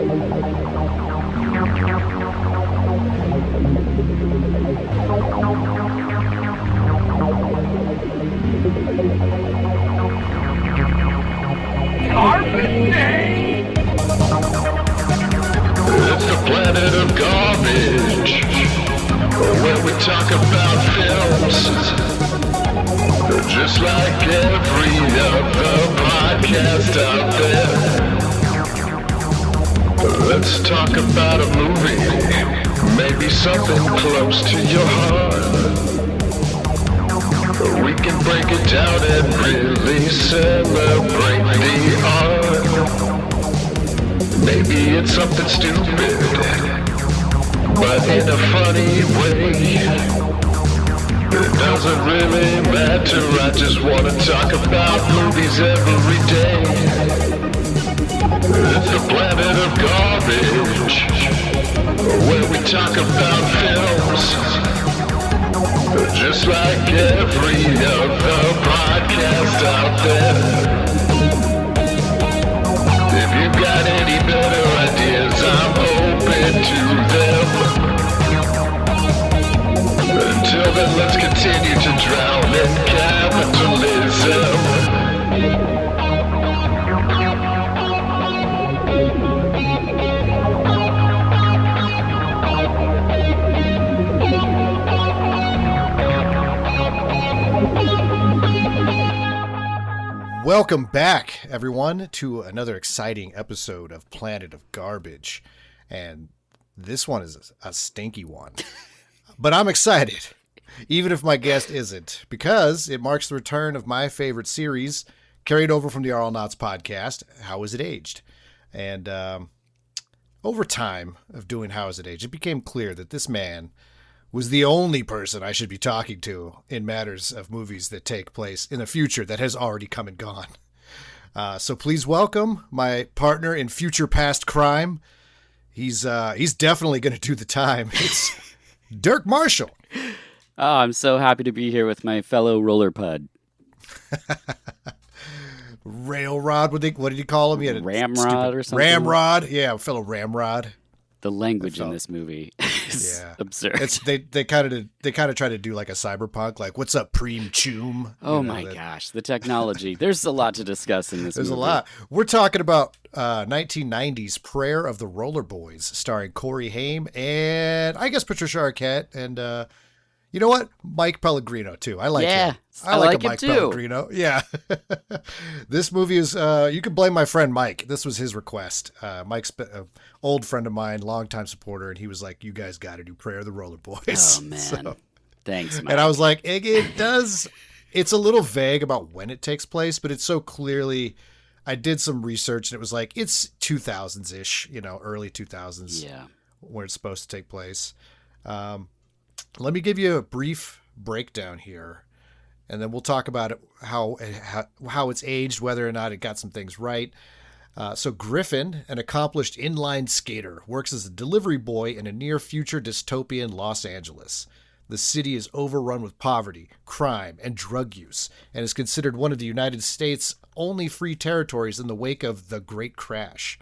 It's the planet of garbage, where we talk about films, just like every other podcast out there. Let's talk about a movie, maybe something close to your heart. We can break it down and really celebrate the art. Maybe it's something stupid, but in a funny way. It doesn't really matter, I just want to talk about movies every day. It's the planet of garbage, where we talk about films, just like every other podcast out there. If you've got any better ideas, I'm open to them. Until then, let's continue to drown in capitalism. Welcome back, everyone, to another exciting episode of Planet of Garbage. And this one is a stinky one. But I'm excited, even if my guest isn't, because it marks the return of my favorite series, carried over from the Arlenauts podcast, How Is It Aged? And over time of doing How Is It Aged, it became clear that this man was the only person I should be talking to in matters of movies that take place in the future that has already come and gone. So please welcome my partner in future past crime. He's definitely going to do the time. It's Dirk Marshall. Oh, I'm so happy to be here with my fellow roller pud. Railrod, what did he call him? He had a Ramrod or something? Ramrod, yeah, fellow Ramrod. The language in this movie is absurd. They kind of try to do like a cyberpunk, like what's up, Preem Choom? Oh my gosh, the technology. There's a lot to discuss in this movie. There's a lot. We're talking about 1990s Prayer of the Rollerboys, starring Corey Haim and I guess Patricia Arquette and you know what? Mike Pellegrino too. I like him. I like Mike Pellegrino. Yeah. This movie is you can blame my friend Mike. This was his request. Mike's an old friend of mine, longtime supporter, and he was like, "You guys got to do Prayer of the Rollerboys." Oh man. Thanks, Mike. And I was like, it does. It's a little vague about when it takes place, but it's so clearly. I did some research and it was like it's 2000s-ish, early 2000s. Yeah. Where it's supposed to take place. Let me give you a brief breakdown here, and then we'll talk about it, how it's aged, whether or not it got some things right. So Griffin, an accomplished inline skater, works as a delivery boy in a near-future dystopian Los Angeles. The city is overrun with poverty, crime, and drug use, and is considered one of the United States' only free territories in the wake of the Great Crash,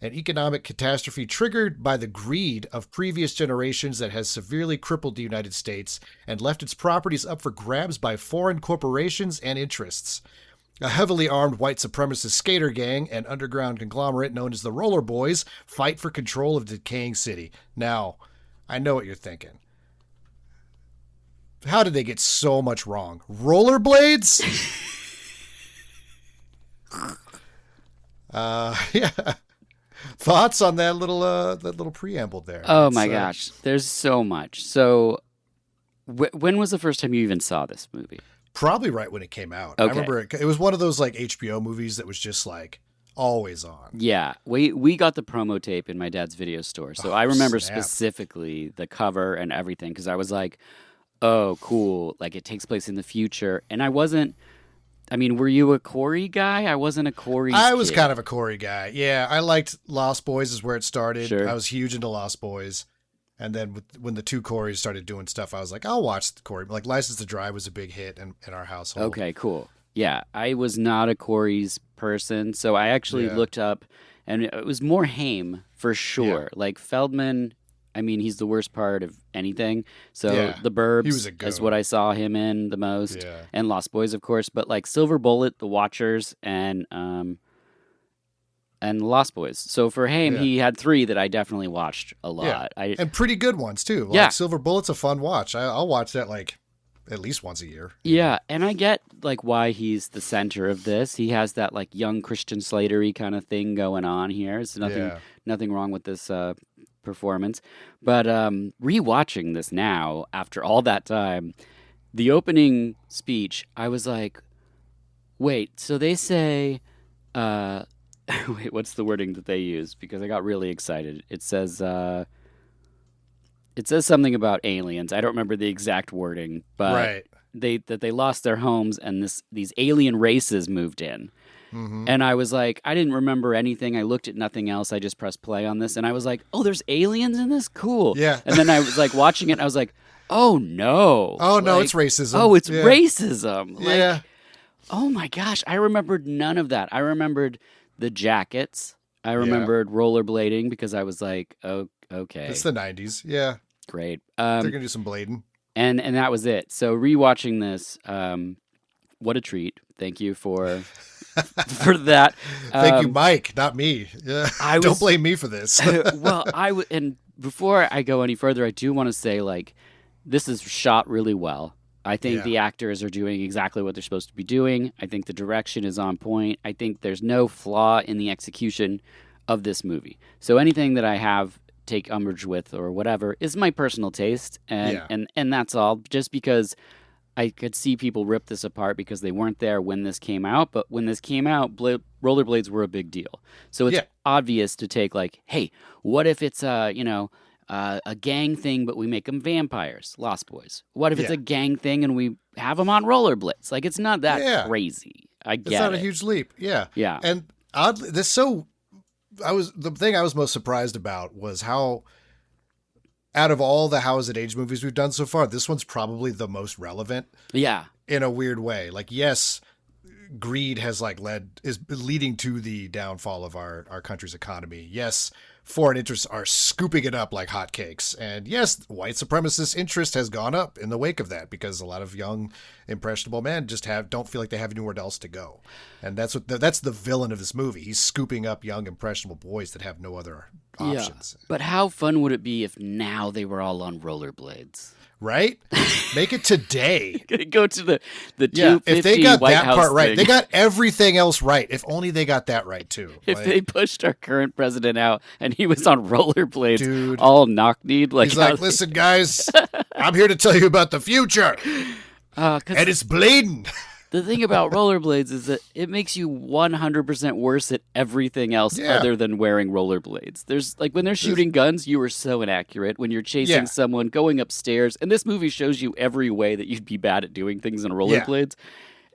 an economic catastrophe triggered by the greed of previous generations that has severely crippled the United States and left its properties up for grabs by foreign corporations and interests. A heavily armed white supremacist skater gang and underground conglomerate known as the Rollerboys fight for control of the decaying city. Now, I know what you're thinking. How did they get so much wrong? Rollerblades? Yeah. Thoughts on that little preamble there? Oh my gosh, there's so much. So, when was the first time you even saw this movie? Probably right when it came out. Okay. I remember it was one of those like HBO movies that was just like always on. Yeah, we got the promo tape in my dad's video store, so I remember snap. specifically the cover and everything because I was like, "Oh, cool! Like it takes place in the future." And I wasn't. I mean, were you a Corey guy? I wasn't a Corey. I was kind of a Corey guy. Yeah, I liked Lost Boys is where it started. Sure. I was huge into Lost Boys. And then when the two Coreys started doing stuff, I was like, I'll watch the Corey. Like License to Drive was a big hit in our household. Okay, cool. Yeah, I was not a Corey's person, so I actually looked up and it was more Haim for sure. Like Feldman, I mean, he's the worst part of anything. So The He was a Burbs goat. is what I saw him in the most, Yeah. and Lost Boys, of course. But like Silver Bullet, The Watchers, and Lost Boys. So for Haim, he had 3 that I definitely watched a lot. And pretty good ones too. Like Silver Bullet's a fun watch. I'll watch that like at least once a year. Yeah, and I get like why he's the center of this. He has that like young Christian Slatery kind of thing going on here. It's nothing wrong with this performance. But rewatching this now after all that time, the opening speech, I was like, wait, so they say wait, what's the wording that they use? Because I got really excited. It says something about aliens. I don't remember the exact wording, but they lost their homes and these alien races moved in. Mm-hmm. And I was like, I didn't remember anything. I looked at nothing else. I just pressed play on this, and I was like, oh, there's aliens in this? Cool. Yeah. And then I was like watching it, and I was like, oh no. Oh no, it's racism. Oh, it's racism. Yeah. Oh my gosh, I remembered none of that. I remembered the jackets. I remembered rollerblading because I was like, oh, okay. It's the 90s. Yeah. Great. They're going to do some blading. And that was it. So rewatching this, what a treat. Thank you for that. Thank you, Mike, not me. Yeah. Don't blame me for this. Well, and before I go any further, I do want to say, like, this is shot really well. I think the actors are doing exactly what they're supposed to be doing. I think the direction is on point. I think there's no flaw in the execution of this movie. So anything that I take umbrage with or whatever is my personal taste, and that's all. Just because I could see people rip this apart because they weren't there when this came out, but when this came out, rollerblades were a big deal. So it's obvious to take like, hey, what if it's a gang thing, but we make them vampires, Lost Boys? What if it's a gang thing and we have them on rollerblades? Like, it's not that crazy. I get it. It's not a huge leap. Yeah. Yeah. And oddly, the thing I was most surprised about was how, out of all the How Is It Aged movies we've done so far, this one's probably the most relevant. Yeah. In a weird way. Like, yes, greed is leading to the downfall of our country's economy. Yes, foreign interests are scooping it up like hotcakes. And yes, white supremacist interest has gone up in the wake of that because a lot of young, impressionable men just don't feel like they have anywhere else to go. And that's the villain of this movie. He's scooping up young, impressionable boys that have no other options. Yeah. But how fun would it be if now they were all on rollerblades? Right? Make it today. Go to the 250 if they got White that House part right, thing. they got everything else right. If only they got that right too. If they pushed our current president out and he was on rollerblades, dude, all knock-kneed, like he's like, listen, guys, I'm here to tell you about the future, and it's blading. The thing about rollerblades is that it makes you 100% worse at everything else other than wearing rollerblades. There's like when they're shooting guns, you are so inaccurate. When you're chasing someone, going upstairs, and this movie shows you every way that you'd be bad at doing things on rollerblades.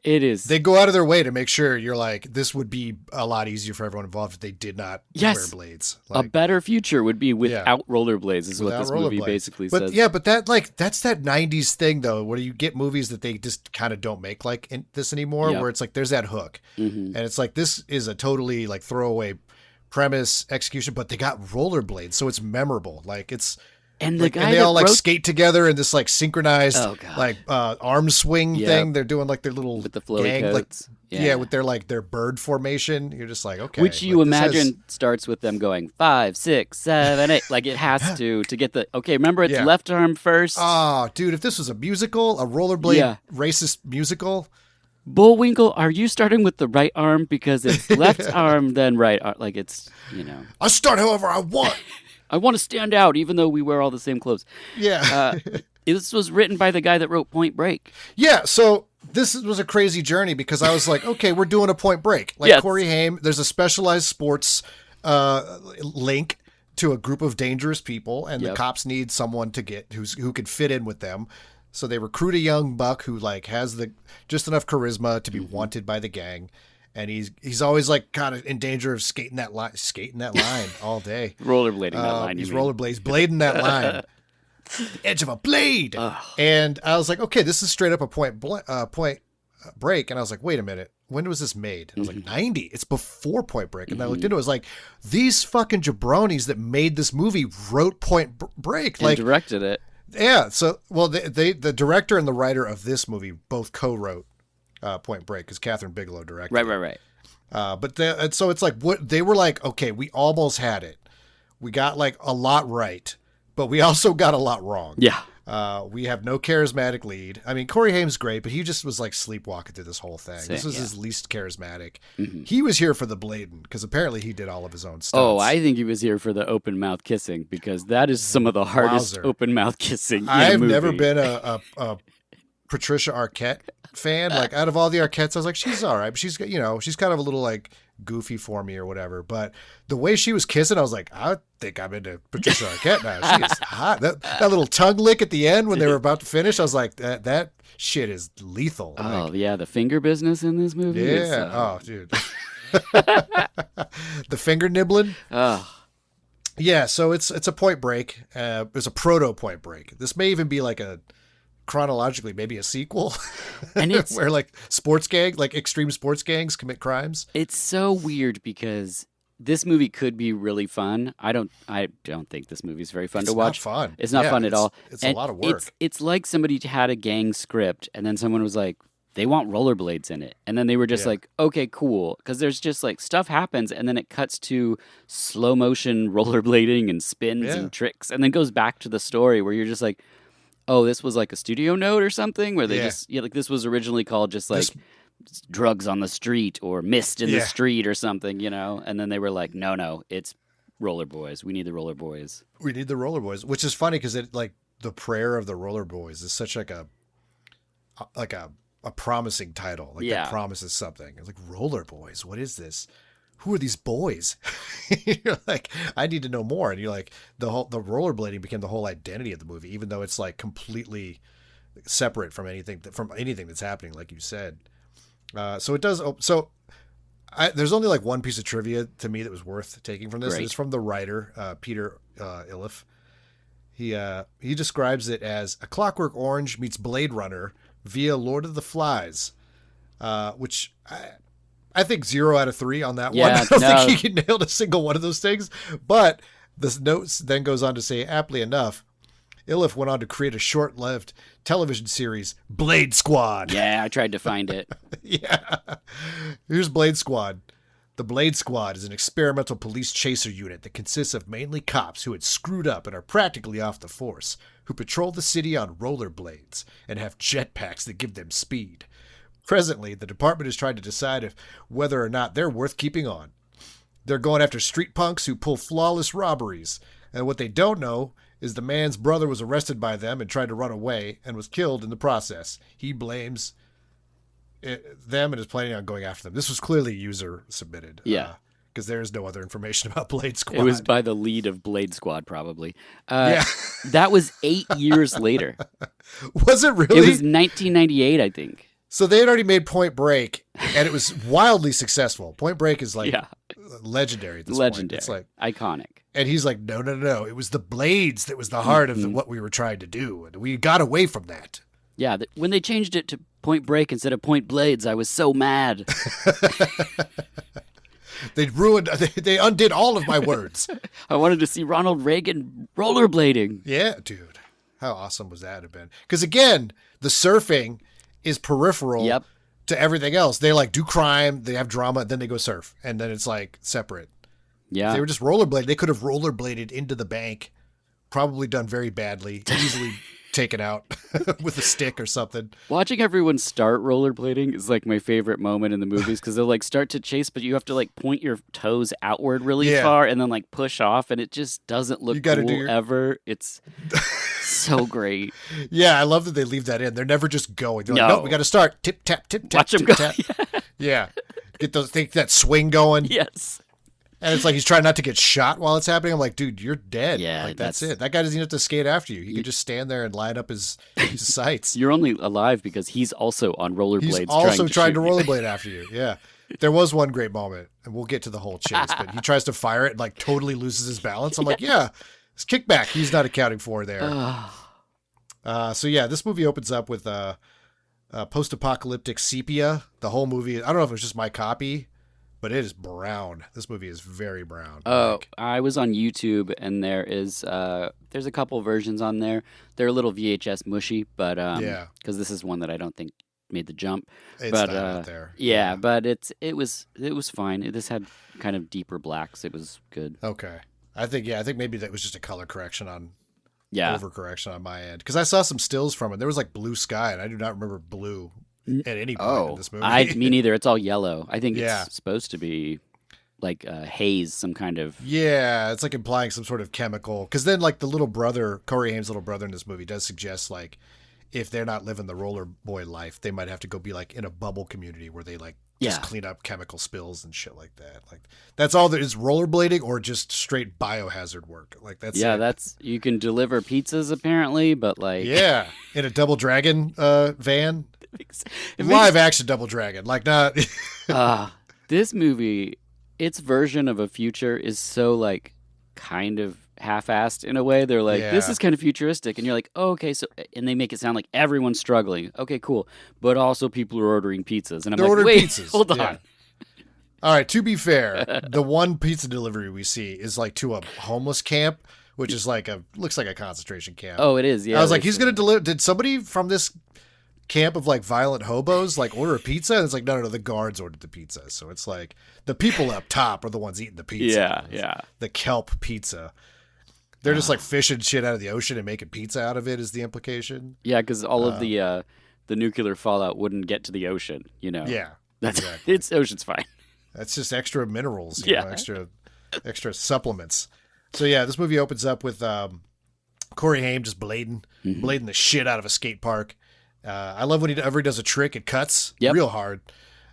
It is. They go out of their way to make sure you're like, this would be a lot easier for everyone involved if they did not wear blades. Like, a better future would be without rollerblades, is what this movie basically says. Yeah, but that's that 90s thing, though, where you get movies that they just kind of don't make like this anymore, where it's like there's that hook. Mm-hmm. And it's like, this is a totally like throwaway premise execution, but they got rollerblades, so it's memorable. Like, it's... And like, they all like skate together in this like synchronized arm swing thing. They're doing like their little with the flowy gang, coats. Like, with their bird formation. You're just like, okay, which you imagine starts with them going 5, 6, 7, 8. Like, it has to get the Remember, it's left arm first. Oh, dude, if this was a musical, a rollerblade racist musical. Bullwinkle, are you starting with the right arm because it's left arm then right arm? Like, it's I start however I want. I want to stand out, even though we wear all the same clothes. Yeah. This was written by the guy that wrote Point Break. Yeah, so this was a crazy journey because I was like, okay, we're doing a Point Break. Like Corey Haim, there's a specialized sports link to a group of dangerous people, and the cops need someone to get who could fit in with them. So they recruit a young buck who like has just enough charisma to be wanted by the gang. And he's always like kind of in danger of skating that line all day. Rollerblading that line. He's blading that line. The edge of a blade. And I was like, okay, this is straight up a point break. And I was like, wait a minute. when was this made? I was like, 90. It's before Point Break. And I looked into it. I was like, these fucking jabronis that made this movie wrote Point Break. And directed it. Yeah. So, well, the director and the writer of this movie both co-wrote Point Break because Catherine Bigelow directed it. Right. And so it's like, what they were like, okay, we almost had it. We got like a lot right, but we also got a lot wrong. Yeah. We have no charismatic lead. I mean, Corey Haim's great, but he just was like sleepwalking through this whole thing. This was his least charismatic. He was here for the blading because apparently he did all of his own stunts. Oh, I think he was here for the open mouth kissing because that is some of the hardest open mouth kissing. I've never been a Patricia Arquette fan. Like out of all the Arquettes, I was like, she's all right, but she's she's kind of a little like goofy for me or whatever. But the way she was kissing, I was like, I think I'm into Patricia Arquette now. She is hot. That little tongue lick at the end when they were about to finish, I was like, that shit is lethal. Oh like, yeah, the finger business in this movie. Yeah. Is, Oh, dude. The finger nibbling. Oh. Yeah. So it's a Point Break. It's a proto Point Break. This may even be like a chronologically maybe a sequel, and it's where like extreme sports gangs commit crimes. It's so weird because this movie could be really fun. I don't think this movie is very fun to watch. It's not fun. It's not fun at all. It's a lot of work. It's like somebody had a gang script and then someone was like, they want rollerblades in it. And then they were just like, okay, cool. Because there's just like stuff happens and then it cuts to slow motion rollerblading and spins and tricks and then goes back to the story where you're just like, oh, this was like a studio note or something where they like this was originally called just like drugs on the street or mist in the street or something, and then they were like, no, it's Rollerboys. We need the Rollerboys. We need the Rollerboys, which is funny because it like the prayer of the Rollerboys is such like a promising title. Like that promises something. It's like Rollerboys. What is this? Who are these boys? You're like, I need to know more. And you're like, the rollerblading became the whole identity of the movie, even though it's like completely separate from anything that's happening, like you said. So it does. So there's only like one piece of trivia to me that was worth taking from this. Great. It's from the writer, Peter Iliff. He describes it as A Clockwork Orange meets Blade Runner via Lord of the Flies, which I think 0 out of 3 on that one. I don't think he nailed a single one of those things. But this note then goes on to say, aptly enough, Iliff went on to create a short-lived television series, Blade Squad. Yeah, I tried to find it. Yeah. Here's Blade Squad. The Blade Squad is an experimental police chaser unit that consists of mainly cops who had screwed up and are practically off the force, who patrol the city on rollerblades and have jetpacks that give them speed. Presently, the department is trying to decide whether or not they're worth keeping on. They're going after street punks who pull flawless robberies, and what they don't know is the man's brother was arrested by them and tried to run away and was killed in the process. He blames them and is planning on going after them. This was clearly user submitted. Yeah. Because there is no other information about Blade Squad. It was by the lead of Blade Squad, probably. That was 8 years later. Was it really? It was 1998, I think. So they had already made Point Break, and it was wildly successful. Point Break is like legendary at this point. It's like iconic. And he's like, no. It was the blades that was the heart of what we were trying to do, and we got away from that. Yeah, when they changed it to Point Break instead of Point Blades, I was so mad. They undid all of my words. I wanted to see Ronald Reagan rollerblading. Yeah, dude. How awesome was that have been? Because again, the surfing is peripheral to everything else. They like do crime, they have drama, then they go surf, and then it's like separate. Yeah. If they were just rollerblade. They could have rollerbladed into the bank, probably done very badly, easily taken out with a stick or something. Watching everyone start rollerblading is like my favorite moment in the movies because they'll like start to chase, but you have to like point your toes outward really far and then like push off, and it just doesn't look cool ever. It's so great. Yeah, I love that they leave that in. They're never just going. They're like, no, we got to start. Tip, tap, tip, tap. Watch them go. Tap. Yeah. Get that swing going. Yes. And it's like he's trying not to get shot while it's happening. I'm like, dude, you're dead. Yeah, like, that's it. That guy doesn't even have to skate after you. He can just stand there and line up his sights. You're only alive because he's also on rollerblades. He's also trying to rollerblade after you. Yeah. There was one great moment, and we'll get to the whole chase, but he tries to fire it and like totally loses his balance. I'm like, it's kickback. He's not accounting for there. So yeah, this movie opens up with post-apocalyptic sepia. The whole movie, I don't know if it was just my copy, but it is brown. This movie is very brown. Oh, I was on YouTube, and there's a couple versions on there. They're a little VHS mushy, but because this is one that I don't think made the jump. It's but not out there. Yeah, but it was fine. This had kind of deeper blacks. It was good. Okay, I think maybe that was just a color correction on. Yeah. Overcorrection on my end, because I saw some stills from it. There was like blue sky, and I do not remember blue at any point in this movie. Me neither. It's all yellow. I think it's supposed to be like haze, some kind of. Yeah, it's like implying some sort of chemical. Because then, like the little brother, Corey Haim's little brother in this movie, does suggest like if they're not living the roller boy life, they might have to go be like in a bubble community where they like just clean up chemical spills and shit like that. Like that's all there is, rollerblading or just straight biohazard work. Like that's that's you can deliver pizzas apparently, but like in a Double Dragon van, live action Double Dragon, like not. This movie, its version of a future is so like kind of half-assed in a way. They're like, this is kind of futuristic, and you're like, oh, okay, so, and they make it sound like everyone's struggling. Okay, cool, but also people are ordering pizzas, and I'm like, wait, pizzas. Hold on. All right, to be fair, the one pizza delivery we see is like to a homeless camp, which is like looks like a concentration camp. Oh, it is. Yeah, I was like, he's gonna deliver. Did somebody from this camp of like violent hobos like order a pizza? And it's like, no, the guards ordered the pizza. So it's like the people up top are the ones eating the pizza. Yeah. The kelp pizza. They're just like fishing shit out of the ocean and making pizza out of it is the implication. Yeah, because all of the nuclear fallout wouldn't get to the ocean, you know. Yeah, that's exactly. It's ocean's fine. That's just extra minerals, you know, extra supplements. So yeah, this movie opens up with Corey Haim just blading the shit out of a skate park. I love when he does a trick, it cuts real hard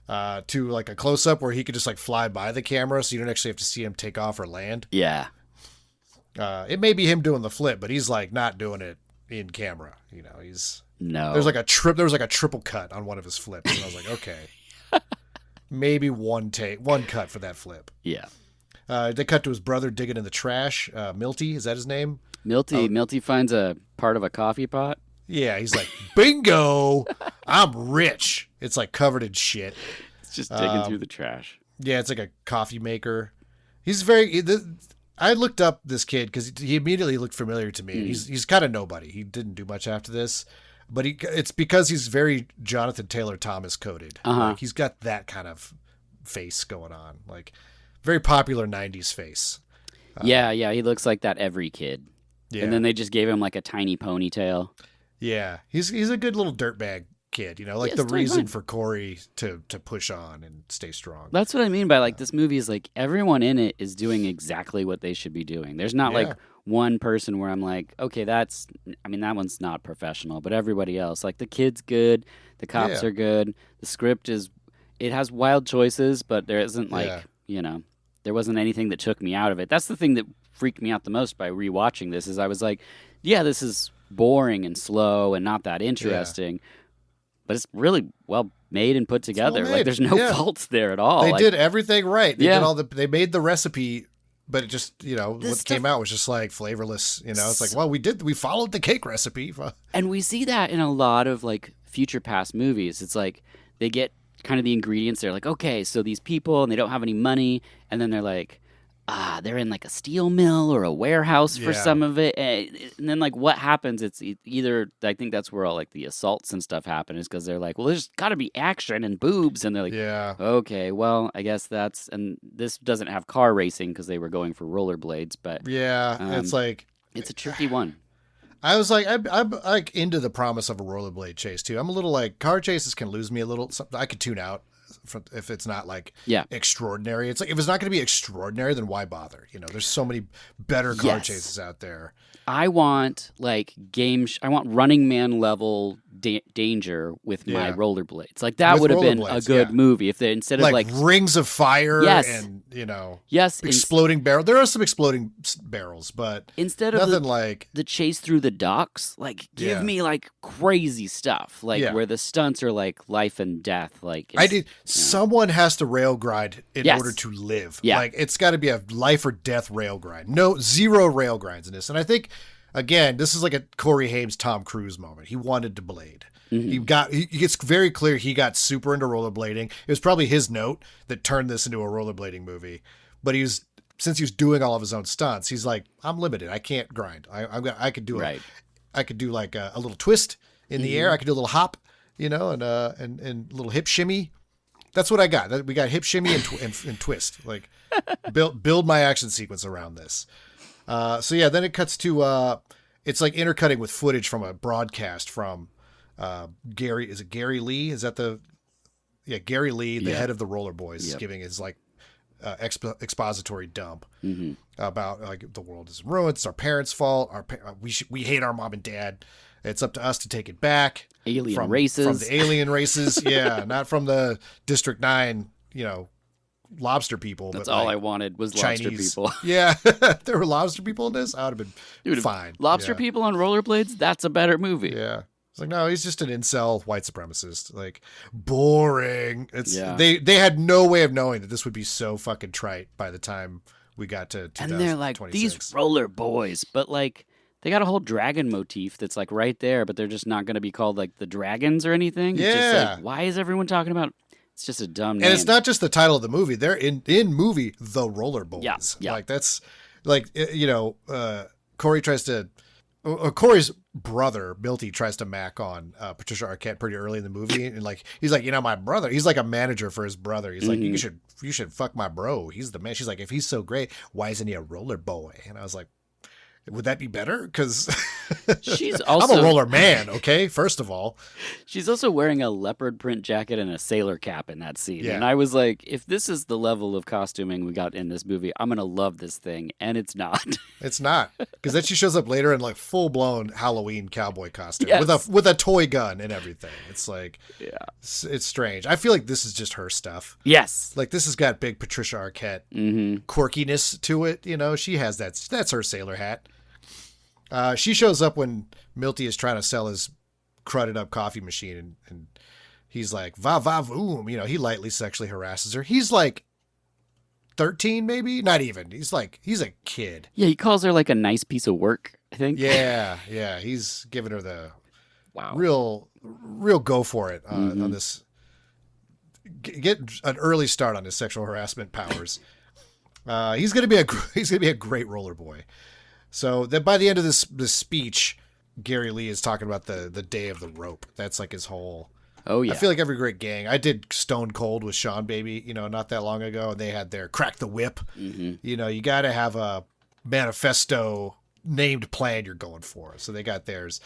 to like a close up where he could just like fly by the camera, so you don't actually have to see him take off or land. Yeah. It may be him doing the flip, but he's like not doing it in camera. You know, there's like a triple cut on one of his flips, and I was like, okay, maybe one cut for that flip. Yeah. They cut to his brother digging in the trash. Milty, is that his name? Milty finds a part of a coffee pot. Yeah, he's like, bingo, I'm rich. It's like covered in shit. It's just digging through the trash. Yeah, it's like a coffee maker. I looked up this kid because he immediately looked familiar to me. He's kind of nobody. He didn't do much after this, but it's because he's very Jonathan Taylor Thomas coded. Like, he's got that kind of face going on, like very popular '90s face. Yeah, he looks like that every kid. Yeah. And then they just gave him like a tiny ponytail. Yeah, he's a good little dirtbag kid, you know, like the reason for Corey to push on and stay strong. That's what I mean by like this movie is like everyone in it is doing exactly what they should be doing. There's not like one person where I'm like, okay, that one's not professional, but everybody else, like the kid's good, the cops are good, the script it has wild choices, but there isn't like, you know, there wasn't anything that took me out of it. That's the thing that freaked me out the most by rewatching this is I was like, yeah, this is boring and slow and not that interesting. But it's really well made and put together. Well, like there's no faults there at all. They did everything right. They did they made the recipe, but it just, you know, what came out was just like flavorless, you know. It's like, well, we followed the cake recipe. And we see that in a lot of like future past movies. It's like they get kind of the ingredients. They're like, okay, so these people and they don't have any money, and then they're like, they're in like a steel mill or a warehouse for some of it. And then like what happens, it's either, I think that's where all like the assaults and stuff happen is because they're like, well, there's got to be action and boobs. And they're like, okay, well, I guess and this doesn't have car racing because they were going for rollerblades. But it's like, it's a tricky one. I was like, I'm like into the promise of a rollerblade chase too. I'm a little like, car chases can lose me a little. I could tune out if it's not like extraordinary. It's like, if it's not going to be extraordinary, then why bother? You know, there's so many better car chases out there. I want like I want Running Man level danger with my rollerblades. Like that would have been a good movie if they instead of like Rings of Fire and, you know, exploding barrel. There are some exploding barrels, but instead of nothing like the chase through the docks, like give me like crazy stuff, like where the stunts are like life and death. Like someone has to rail grind in order to live. Like it's got to be a life or death rail grind. No, zero rail grinds in this, and I think again, this is like a Corey Haim's Tom Cruise moment. He wanted to blade. It's very clear he got super into rollerblading. It was probably his note that turned this into a rollerblading movie. But since he was doing all of his own stunts, he's like, I'm limited. I can't grind. I could do I could do like a little twist in the air. I could do a little hop, and a little hip shimmy. That's what I got. We got hip shimmy and twist. Like build my action sequence around this. So yeah, then it cuts to it's like intercutting with footage from a broadcast from Gary. Is it Gary Lee? Is that Gary Lee, the head of the Rollerboys, is giving his like expository dump about like the world is ruined. It's our parents' fault. We hate our mom and dad. It's up to us to take it back. Races from the alien races, not from the District 9, lobster people. That's but all like I wanted was Chinese. lobster people. Yeah, there were lobster people in this. I would have been fine. Lobster people on rollerblades. That's a better movie. Yeah. It's like, no, he's just an incel white supremacist. Like, boring. They had no way of knowing that this would be so fucking trite by the time we got to 2026. And they're like, these roller boys, but like they got a whole dragon motif that's like right there, but they're just not going to be called like the dragons or anything. Yeah. It's just like, why is everyone talking about? It's just a dumb name. And it's not just the title of the movie. They're in movie The Rollerboys. Yeah. Like that's like, Corey tries to. Corey's brother Milty tries to mac on Patricia Arquette pretty early in the movie, and like he's like, my brother. He's like a manager for his brother. He's like, you should fuck my bro. He's the man. She's like, if he's so great, why isn't he a roller boy? And I was like, would that be better? Because she's also I'm a roller man. Okay, first of all, she's also wearing a leopard print jacket and a sailor cap in that scene. Yeah. And I was like, if this is the level of costuming we got in this movie, I'm gonna love this thing. And it's not. It's not, because then she shows up later in like full blown Halloween cowboy costume Yes. with a toy gun and everything. It's like, it's strange. I feel like this is just her stuff. Yes. Like this has got big Patricia Arquette quirkiness to it. She has that's her sailor hat. She shows up when Milty is trying to sell his crudded up coffee machine, and he's like, va va voom. He lightly sexually harasses her. He's like 13, maybe? Not even. He's a kid. Yeah, he calls her like a nice piece of work, I think. Yeah. He's giving her the real go for it on this. Get an early start on his sexual harassment powers. He's gonna be a great roller boy. So then by the end of this speech, Gary Lee is talking about the day of the rope. That's like his whole. Oh yeah. I feel like every great gang. I did Stone Cold with Sean Baby, not that long ago, and they had their Crack the Whip. You got to have a manifesto named plan you're going for. So they got theirs.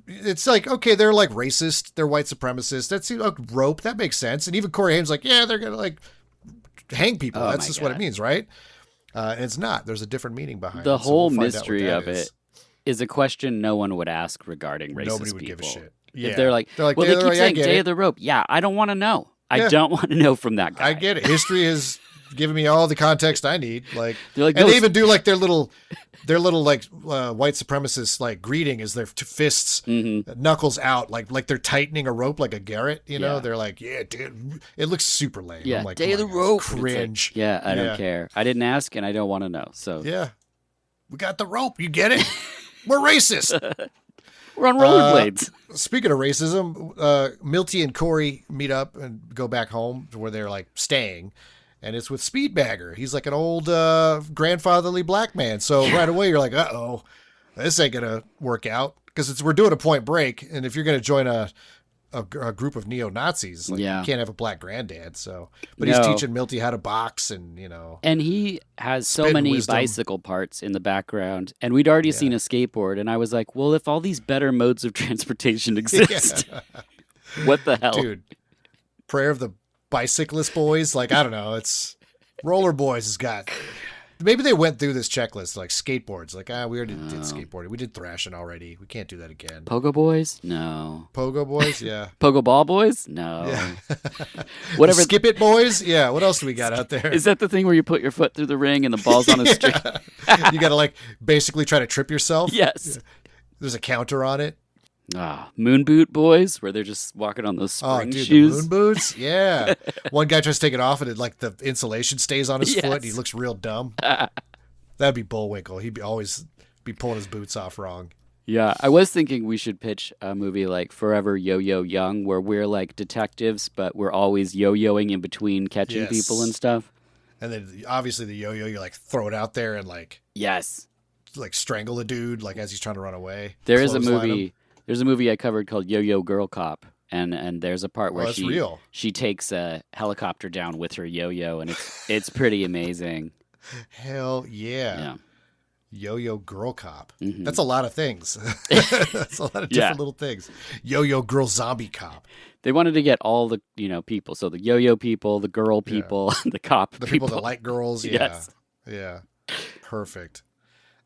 It's like, okay, they're like racist, they're white supremacists. That's like rope. That makes sense. And even Corey Haim's like, yeah, they're gonna like hang people. That's just what it means, right? And it's not. There's a different meaning behind the it. whole mystery of it is a question no one would ask regarding racist Nobody would people. give a shit. Yeah. If they're like, well, they keep saying Day of the Rope. Yeah, I don't want to know. I don't want to know from that guy. I get it. History has given me all the context I need. Like, and they even do like their little like white supremacist like greeting is their fists knuckles out like they're tightening a rope like a garrote. They're like, yeah, dude, it looks super lame. Yeah, I'm like, Day of the Rope. Cringe. Like, I don't care. I didn't ask and I don't want to know. So yeah, we got the rope. You get it? We're racist. We're on rollerblades. Speaking of racism, Milty and Corey meet up and go back home to where they're like staying. And it's with Speedbagger. He's like an old grandfatherly black man. So right away you're like, uh-oh, this ain't going to work out. Because we're doing a Point Break. And if you're going to join a group of neo-Nazis, you can't have a black granddad. So, but he's teaching Milty how to box and, And he has so many bicycle parts in the background. And we'd already seen a skateboard. And I was like, well, if all these better modes of transportation exist, what the hell? Dude, prayer of the bicyclist boys, like, I don't know, it's Rollerboys has got, maybe they went through this checklist like skateboards, like we already did skateboarding, we did thrashing already, we can't do that again. Pogo boys, no. Pogo boys, yeah. Pogo ball boys, no. Yeah. Whatever. Skip it boys, yeah. What else do we got out there? Is that the thing where you put your foot through the ring and the ball's on a string? You gotta like basically try to trip yourself. Yes. There's a counter on it. Moon boot boys, where they're just walking on those spring shoes. The moon boots, yeah. One guy tries to take it off, and it, like the insulation stays on his foot. And he looks real dumb. That'd be Bullwinkle. He'd be always be pulling his boots off wrong. Yeah, I was thinking we should pitch a movie like Forever Yo-Yo Young, where we're like detectives, but we're always yo-yoing in between catching people and stuff. And then obviously the yo-yo, you like throw it out there and like like strangle a dude like as he's trying to run away. There's a movie I covered called Yo-Yo Girl Cop, and there's a part where she takes a helicopter down with her yo-yo, and it's pretty amazing. Hell yeah. Yo-Yo Girl Cop. Mm-hmm. That's a lot of things. That's a lot of different little things. Yo-Yo Girl Zombie Cop. They wanted to get all the people. So the yo-yo people, the girl people, the cop the people that like girls. Yeah. Yes. Yeah. Perfect.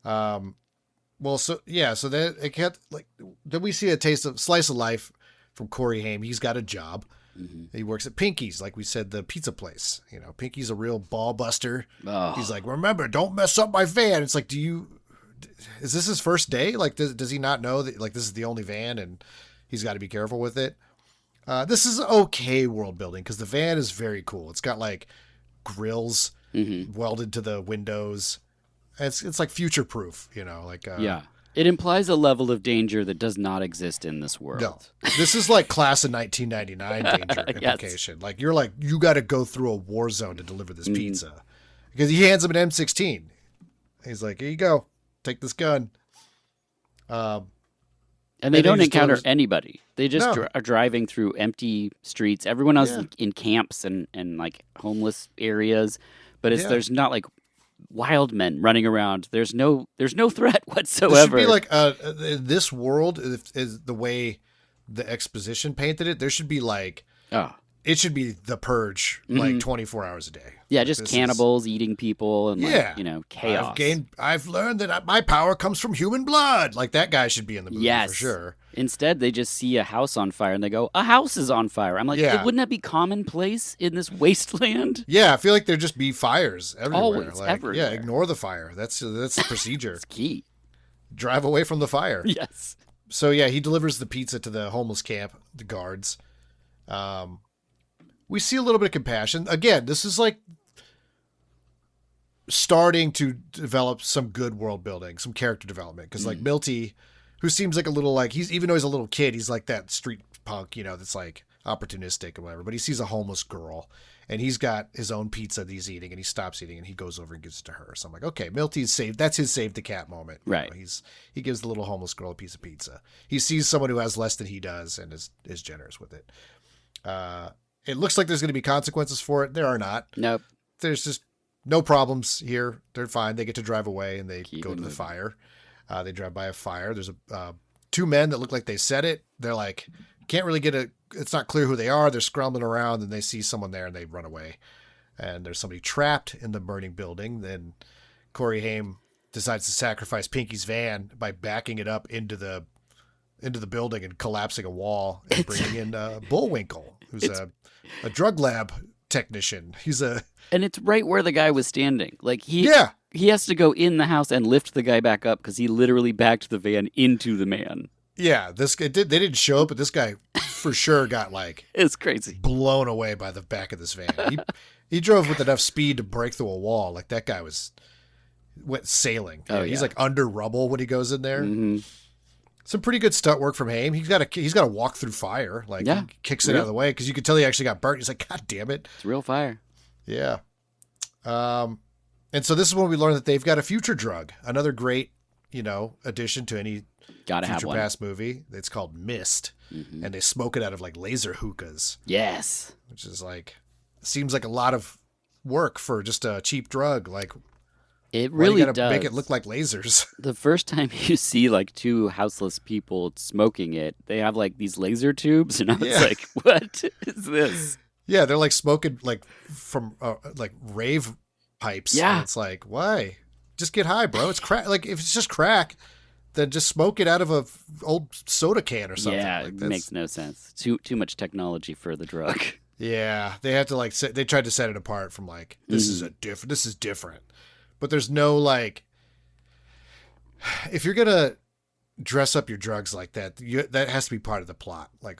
Well, so then it kept like, then we see a slice of life from Corey Haim. He's got a job. Mm-hmm. He works at Pinky's, like we said, the pizza place. Pinky's a real ball buster. Oh. He's like, remember, don't mess up my van. It's like, is this his first day? Like, does he not know that like this is the only van and he's got to be careful with it? This is okay world building because the van is very cool. It's got like grills welded to the windows. It's like future proof, It implies a level of danger that does not exist in this world. No, this is like class of 1999 danger implication. Like you got to go through a war zone to deliver this pizza, because he hands him an M16. He's like, here you go, take this gun. And they don't encounter anybody. They just are driving through empty streets. Everyone else is in camps and like homeless areas, but there's not like wild men running around. There's no threat whatsoever. There should be like this world is the way the exposition painted it. There should be like it should be the Purge, like 24 hours a day. Yeah, like just cannibals eating people and chaos. I've learned that my power comes from human blood. Like that guy should be in the movie for sure. Instead, they just see a house on fire and they go, "A house is on fire." I'm like, wouldn't that be commonplace in this wasteland? Yeah, I feel like there'd just be fires everywhere. Always, like, everywhere. Yeah, ignore the fire. That's the procedure. It's key. Drive away from the fire. Yes. So he delivers the pizza to the homeless camp, the guards. We see a little bit of compassion. Again, this is like starting to develop some good world building, some character development. Because like Milty, who seems like a little like even though he's a little kid, he's like that street punk, that's like opportunistic or whatever. But he sees a homeless girl and he's got his own pizza that he's eating and he stops eating and he goes over and gives it to her. So I'm like, okay, Milty's saved. That's his save the cat moment. Right. He gives the little homeless girl a piece of pizza. He sees someone who has less than he does and is generous with it. It looks like there's going to be consequences for it. There are not. Nope. There's just no problems here. They're fine. They get to drive away and they go to the fire. They drive by a fire. There's two men that look like they set it. They're like, can't really it's not clear who they are. They're scrambling around and they see someone there and they run away. And there's somebody trapped in the burning building. Then Corey Haim decides to sacrifice Pinky's van by backing it up into the building and collapsing a wall and bringing in Bullwinkle, who's a drug lab technician. And it's right where the guy was standing. Like he has to go in the house and lift the guy back up because he literally backed the van into the man. Yeah, they didn't show up, but this guy for sure got like it's crazy blown away by the back of this van. He drove with enough speed to break through a wall. Like that guy went sailing. He's like under rubble when he goes in there. Mm-hmm. Some pretty good stunt work from Haim. He's got to walk through fire. Like he kicks it out of the way because you could tell he actually got burnt. He's like, God damn it! It's real fire. Yeah. And so this is when we learn that they've got a future drug. Another great, addition to any future past movie. It's called Mist, and they smoke it out of like laser hookahs. Yes. Which is like, seems like a lot of work for just a cheap drug. Like. It really does. Make it look like lasers. The first time you see like two houseless people smoking it, they have like these laser tubes, and I was like, "What is this?" Yeah, they're like smoking like from like rave pipes. Yeah, and it's like, why? Just get high, bro. It's crack. Like if it's just crack, then just smoke it out of a old soda can or something. Yeah, like, it makes no sense. Too much technology for the drug. Yeah, they had to they tried to set it apart from like this is different. But there's no like, if you're gonna dress up your drugs like that, that has to be part of the plot. Like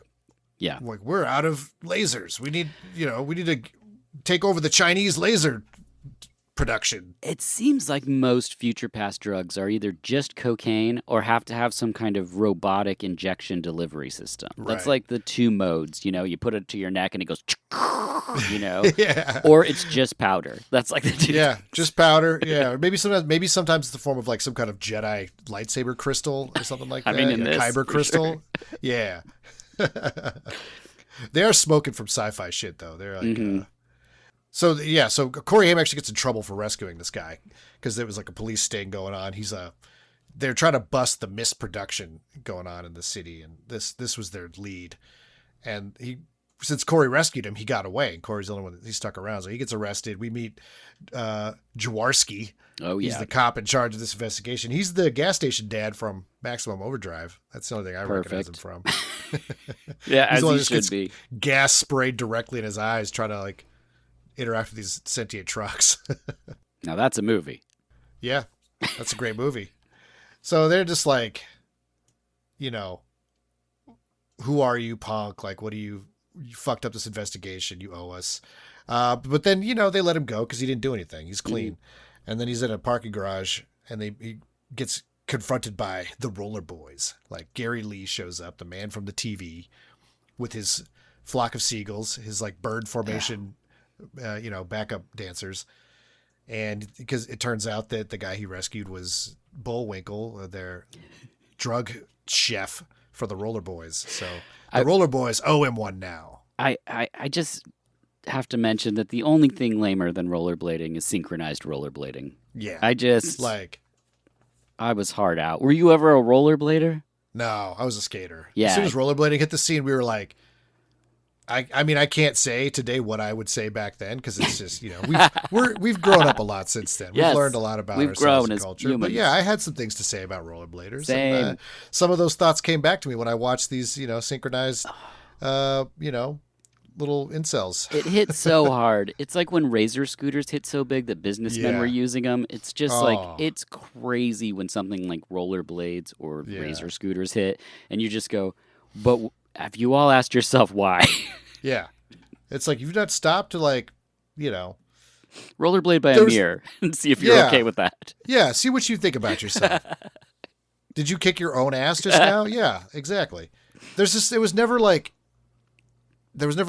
we're out of lasers. We need to take over the Chinese laser production. It seems like most future past drugs are either just cocaine or have to have some kind of robotic injection delivery system. That's Right. like the two modes, you put it to your neck and it goes, Yeah. or it's just powder. That's like the two. Yeah, just powder. Yeah, or maybe sometimes it's the form of like some kind of Jedi lightsaber crystal or something like that. I mean, in a this, kyber for crystal. sure. Yeah. They are smoking from sci-fi shit though. They're like So Corey Haim actually gets in trouble for rescuing this guy because there was like a police sting going on. They're trying to bust the misproduction going on in the city, and this was their lead. And since Corey rescued him, he got away, and Corey's the only one he stuck around. So he gets arrested. We meet Jaworski. Oh, yeah. He's the cop in charge of this investigation. He's the gas station dad from Maximum Overdrive. That's the only thing I recognize him from. Yeah, He's as the one he that should gets be. gas sprayed directly in his eyes, trying to like interact with these sentient trucks. Now that's a movie. Yeah, that's a great movie. So they're just like, who are you, punk? Like, what do you fucked up this investigation? You owe us. But then, they let him go because he didn't do anything. He's clean. And then he's in a parking garage and he gets confronted by the Rollerboys. Like Gary Lee shows up, the man from the TV, with his flock of seagulls, his like bird formation, backup dancers. And because it turns out that the guy he rescued was Bullwinkle, their drug chef for the Rollerboys. So the Rollerboys owe him one now. I just have to mention that the only thing lamer than rollerblading is synchronized rollerblading. Yeah. I was hard out. Were you ever a rollerblader? No, I was a skater. Yeah. As soon as rollerblading hit the scene, we were like, I mean, I can't say today what I would say back then because it's just, we've grown up a lot since then. We've learned a lot about ourselves and culture. Humans. But yeah, I had some things to say about rollerbladers. Same. And, some of those thoughts came back to me when I watched these, synchronized, little incels. It hit so hard. It's like when razor scooters hit so big that businessmen were using them. It's just it's crazy when something like rollerblades or razor scooters hit, and you just go, but have you all asked yourself why? Yeah. It's like you've not stopped to rollerblade by a mirror and see if you're okay with that. Yeah, see what you think about yourself. Did you kick your own ass just now? Yeah, exactly. There was never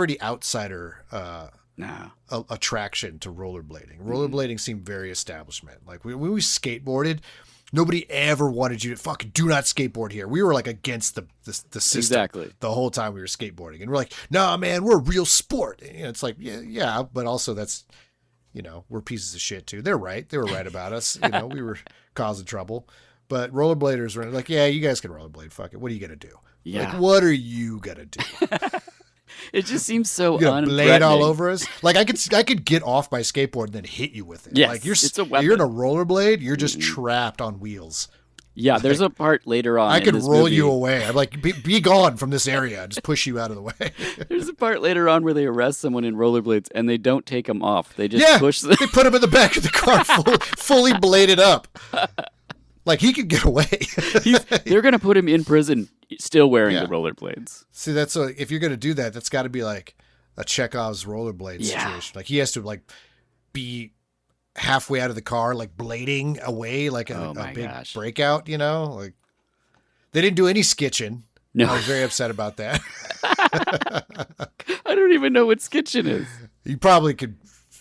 any outsider attraction to rollerblading. Rollerblading seemed very establishment. Like when we skateboarded, nobody ever wanted you to fucking do not skateboard here. We were like against the system exactly the whole time we were skateboarding. And we're like, nah, man, we're a real sport. And it's like, yeah, but also that's, we're pieces of shit too. They're right. They were right about us. We were causing trouble. But rollerbladers were like, yeah, you guys can rollerblade. Fuck it. What are you going to do? Yeah. Like, what are you going to do? It just seems so blade all over us. Like I could get off my skateboard and then hit you with it. Yes, like it's a weapon. You're in a rollerblade. You're just trapped on wheels. Yeah, there's a part later on. I could roll movie. you away. I'm like, be gone from this area. Just push you out of the way. There's a part later on where they arrest someone in rollerblades and they don't take them off. They just push them. They put him in the back of the car, fully bladed up. Like he could get away. They're gonna put him in prison, still wearing the rollerblades. See, that's if you're gonna do that, that's got to be like a Chekhov's rollerblade situation. Like he has to like be halfway out of the car, like blading away, like a big breakout. Like they didn't do any skitching. No, I was very upset about that. I don't even know what skitching is. You probably could.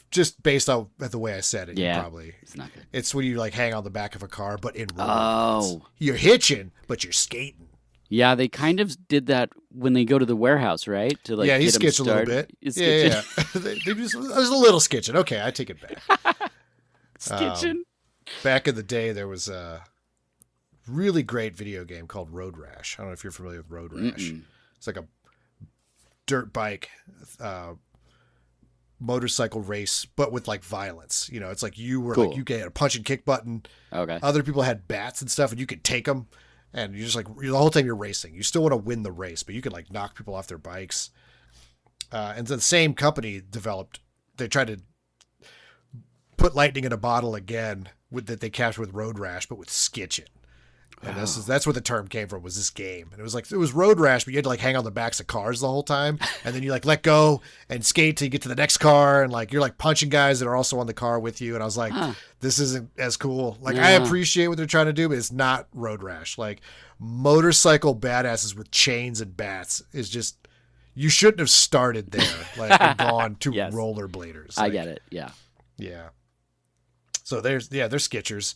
Just based on the way I said it, it's not good. It's when you like hang on the back of a car, but in rollerblades. Oh, you're hitching, but you're skating. Yeah, they kind of did that when they go to the warehouse, right? To like he skitched a little bit. Yeah. There's a little skitching. Okay, I take it back. Skitching. Back in the day, there was a really great video game called Road Rash. I don't know if you're familiar with Road Rash. It's like a dirt bike. Motorcycle race, but with like violence. It's like you were like you had a punch and kick button. Okay. Other people had bats and stuff, and you could take them, and you just like the whole time you're racing. You still want to win the race, but you can like knock people off their bikes. And the same company developed. They tried to put lightning in a bottle again that they captured with Road Rash, but with skitching. And that's where the term came from, was this game. And it was road rash, but you had to like hang on the backs of cars the whole time. And then you like let go and skate till you get to the next car. And like, you're like punching guys that are also on the car with you. And I was like, this isn't as cool. Like I appreciate what they're trying to do, but it's not road rash. Like motorcycle badasses with chains and bats is just, you shouldn't have started there. Like and gone to rollerbladers. Like, I get it. Yeah. Yeah. So they're skitchers.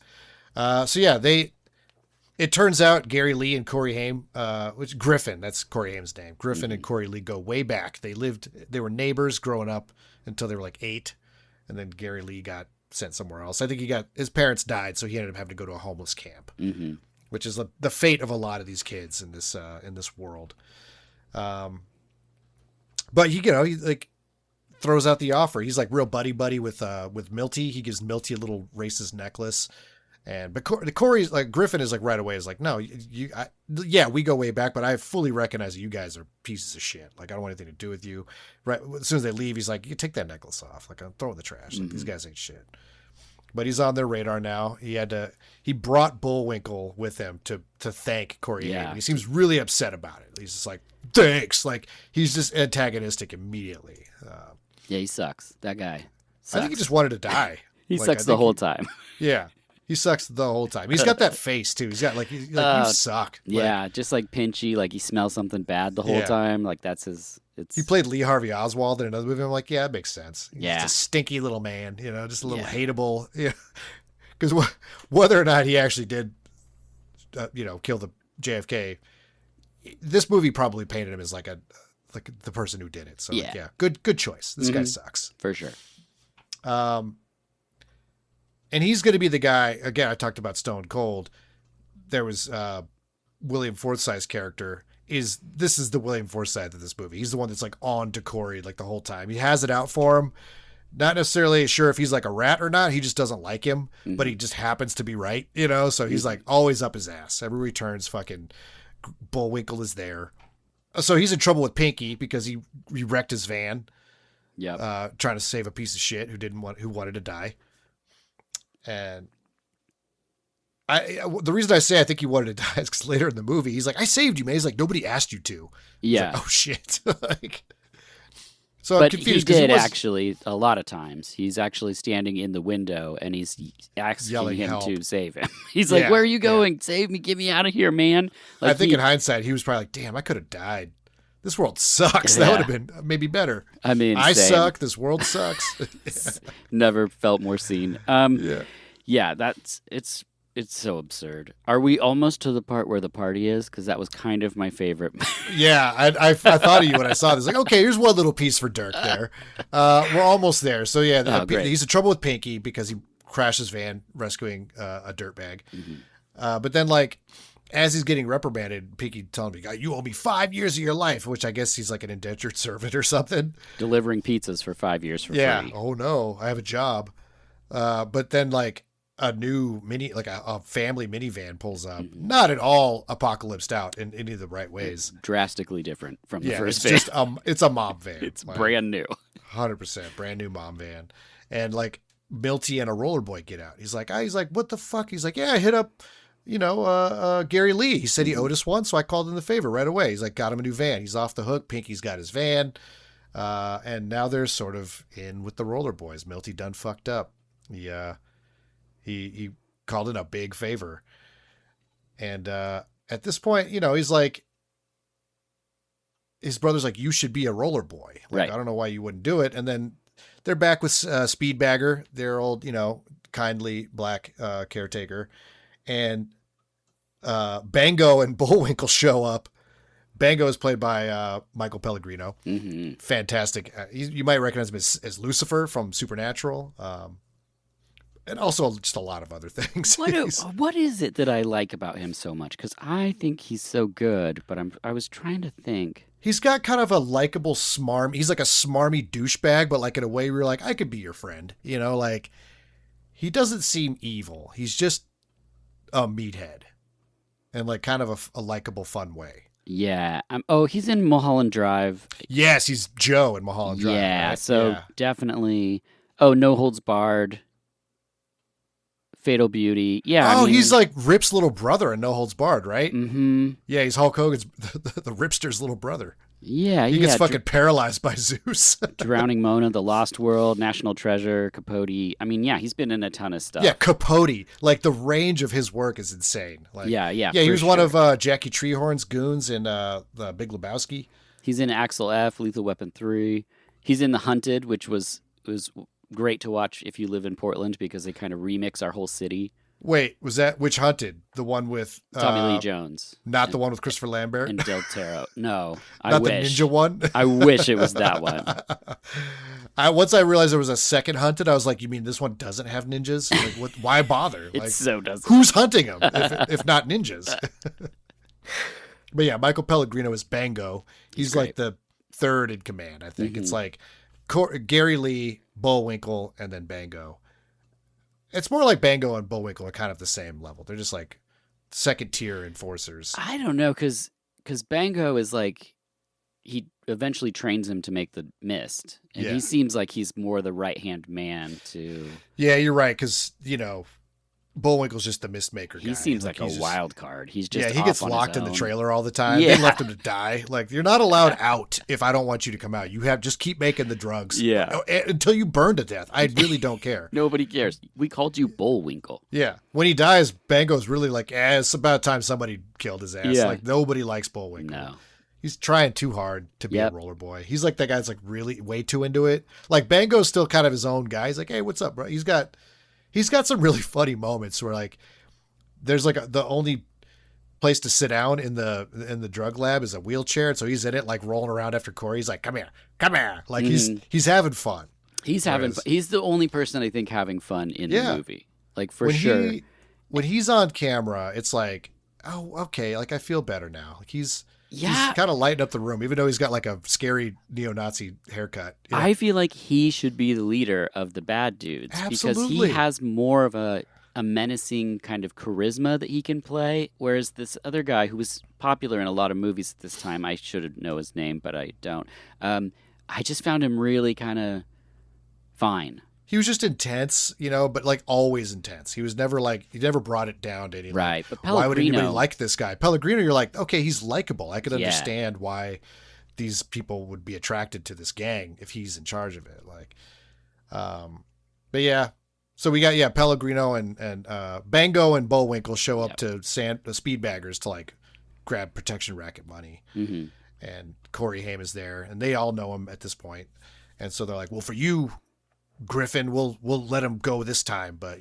It turns out Gary Lee and Corey Haim, which Griffin, that's Corey Haim's name. Griffin and Corey Lee go way back. They were neighbors growing up until they were like 8. And then Gary Lee got sent somewhere else. I think his parents died, so he ended up having to go to a homeless camp, which is the fate of a lot of these kids in this world. But he like throws out the offer. He's like real buddy with Milty. He gives Milty a little racist necklace. But Corey's like, Griffin is like right away is like, no, we go way back, but I fully recognize that you guys are pieces of shit. Like, I don't want anything to do with you. Right. As soon as they leave, he's like, you take that necklace off. Like, I'm throwing the trash. Like, these guys ain't shit. But he's on their radar now. He brought Bullwinkle with him to thank Corey Haim. And he seems really upset about it. He's just like, thanks. Like, he's just antagonistic immediately. He sucks. That guy sucks. I think he just wanted to die. He sucks the whole time. Yeah. He sucks the whole time. He's got that face too. He's got like you suck. Yeah, just like pinchy, like he smells something bad the whole time. Like that's his. He played Lee Harvey Oswald in another movie. I'm like, yeah, it makes sense. He's just a stinky little man, just a little hateable. Yeah, because whether or not he actually did, kill the JFK, this movie probably painted him as like the person who did it. So good choice. This guy sucks for sure. And he's going to be the guy, again, I talked about Stone Cold. There was William Forsythe's character. This is the William Forsythe of this movie. He's the one that's like on to Corey like the whole time. He has it out for him. Not necessarily sure if he's like a rat or not. He just doesn't like him, but he just happens to be right, So he's like always up his ass. Everywhere he turns, fucking Bullwinkle is there. So he's in trouble with Pinky because he wrecked his van. Yeah. Trying to save a piece of shit who wanted to die. And the reason I say I think he wanted to die is because later in the movie, he's like, I saved you, man. He's like, nobody asked you to. Yeah. Like, oh, shit. So I'm confused. He did actually, a lot of times, he's actually standing in the window and he's asking him to save him. He's like, where are you going? Save me. Get me out of here, man. Like, I think in hindsight, he was probably like, damn, I could have died. This world sucks. That would have been maybe better. I mean, I suck. This world sucks. Never felt more seen. It's so absurd. Are we almost to the part where the party is? Because that was kind of my favorite. Yeah, I thought of you when I saw this. Like, okay, here's one little piece for Dirk there. We're almost there. So he's in trouble with Pinky because he crashed his van rescuing a dirtbag. But then like, as he's getting reprimanded, Pinky telling him, you owe me 5 years of your life, which I guess he's like an indentured servant or something. Delivering pizzas for 5 years for free. Yeah. Oh, no. I have a job. But then like a new a family minivan pulls up. Not at all apocalypsed out in any of the right ways. Drastically different from the first van. Just, it's a mom van. It's brand new. 100% brand new mom van. And like Milty and a rollerboy get out. He's like, what the fuck? He's like, yeah, I hit up Gary Lee. He said he owed us one, so I called him the favor right away. He's like, got him a new van. He's off the hook. Pinky's got his van. And now they're sort of in with the Rollerboys. Milty done fucked up. He called in a big favor. And at this point, he's like, his brother's like, you should be a roller boy. Like, right. I don't know why you wouldn't do it. And then they're back with Speedbagger, their old, kindly black caretaker. And Bango and Bullwinkle show up. Bango is played by Michael Pellegrino. Fantastic. You might recognize him as Lucifer from Supernatural. And also just a lot of other things. What is it that I like about him so much? Because I think he's so good, but I was trying to think. He's got kind of a likable smarm. He's like a smarmy douchebag, but like in a way where you're like, I could be your friend. Like he doesn't seem evil. He's just a meathead. And like kind of a likable, fun way. Yeah. He's in Mulholland Drive. Yes, he's Joe in Mulholland Drive. Yeah, right? so definitely. Oh, No Holds Barred. Fatal Beauty. Yeah. Oh, he's like Rip's little brother in No Holds Barred, right? Mm-hmm. Yeah, he's Hulk Hogan's the Ripster's little brother. Yeah, he gets fucking paralyzed by Zeus. Drowning Mona, The Lost World, National Treasure, Capote. I mean, yeah, he's been in a ton of stuff. Yeah, Capote. Like, the range of his work is insane. Like, yeah. Yeah, he was one of Jackie Treehorn's goons in The Big Lebowski. He's in Axel F, Lethal Weapon 3. He's in The Hunted, which was great to watch if you live in Portland because they kind of remix our whole city. Wait, was that which Hunted? The one with Tommy Lee Jones. Not the one with Christopher Lambert? And Del Taro. No, I not wish. The ninja one? I wish it was that one. Once I realized there was a second Hunted, I was like, you mean this one doesn't have ninjas? Like, what? Why bother? It like, so doesn't. Who's hunting them if not ninjas? But yeah, Michael Pellegrino is Bango. He's like the third in command, I think. Mm-hmm. It's like Gary Lee, Bullwinkle, and then Bango. It's more like Bango and Bullwinkle are kind of the same level. They're just like second tier enforcers. I don't know, because Bango is like, he eventually trains him to make the mist. And he seems like he's more the right-hand man to... Yeah, you're right, because, Bullwinkle's just the mist maker guy. He seems like a wild card. He's just he gets locked in the trailer all the time. Yeah. They left him to die. Like, you're not allowed out if I don't want you to come out. You have just keep making the drugs. Yeah. Until you burn to death. I really don't care. Nobody cares. We called you Bullwinkle. Yeah. When he dies, Bango's really like, it's about time somebody killed his ass. Yeah. Like, nobody likes Bullwinkle. No. He's trying too hard to be a roller boy. He's like that guy's like really way too into it. Like, Bango's still kind of his own guy. He's like, hey, what's up, bro? He's got some really funny moments where like, there's like the only place to sit down in the drug lab is a wheelchair. And so he's in it, like rolling around after Corey. He's like, come here. Like he's having fun. He's the only person I think having fun in the movie. Like for sure. When he's on camera, it's like, oh, okay. Like I feel better now. Like he's kind of lighting up the room, even though he's got like a scary neo-Nazi haircut. Yeah. I feel like he should be the leader of the bad dudes. Absolutely. Because he has more of a menacing kind of charisma that he can play, whereas this other guy who was popular in a lot of movies at this time, I should know his name, but I don't. I just found him really kind of fine. He was just intense, but like always intense. He was never like, he never brought it down to anything. Right, but Pellegrino, why would anybody like this guy? Pellegrino, you're like, okay, he's likable. I could understand why these people would be attracted to this gang if he's in charge of it. Like, but yeah. So we got, Pellegrino and Bango and Bullwinkle show up to Speedbaggers to like grab protection racket money. Mm-hmm. And Corey Haim is there and they all know him at this point. And so they're like, well, for you, Griffin, we'll let him go this time. But,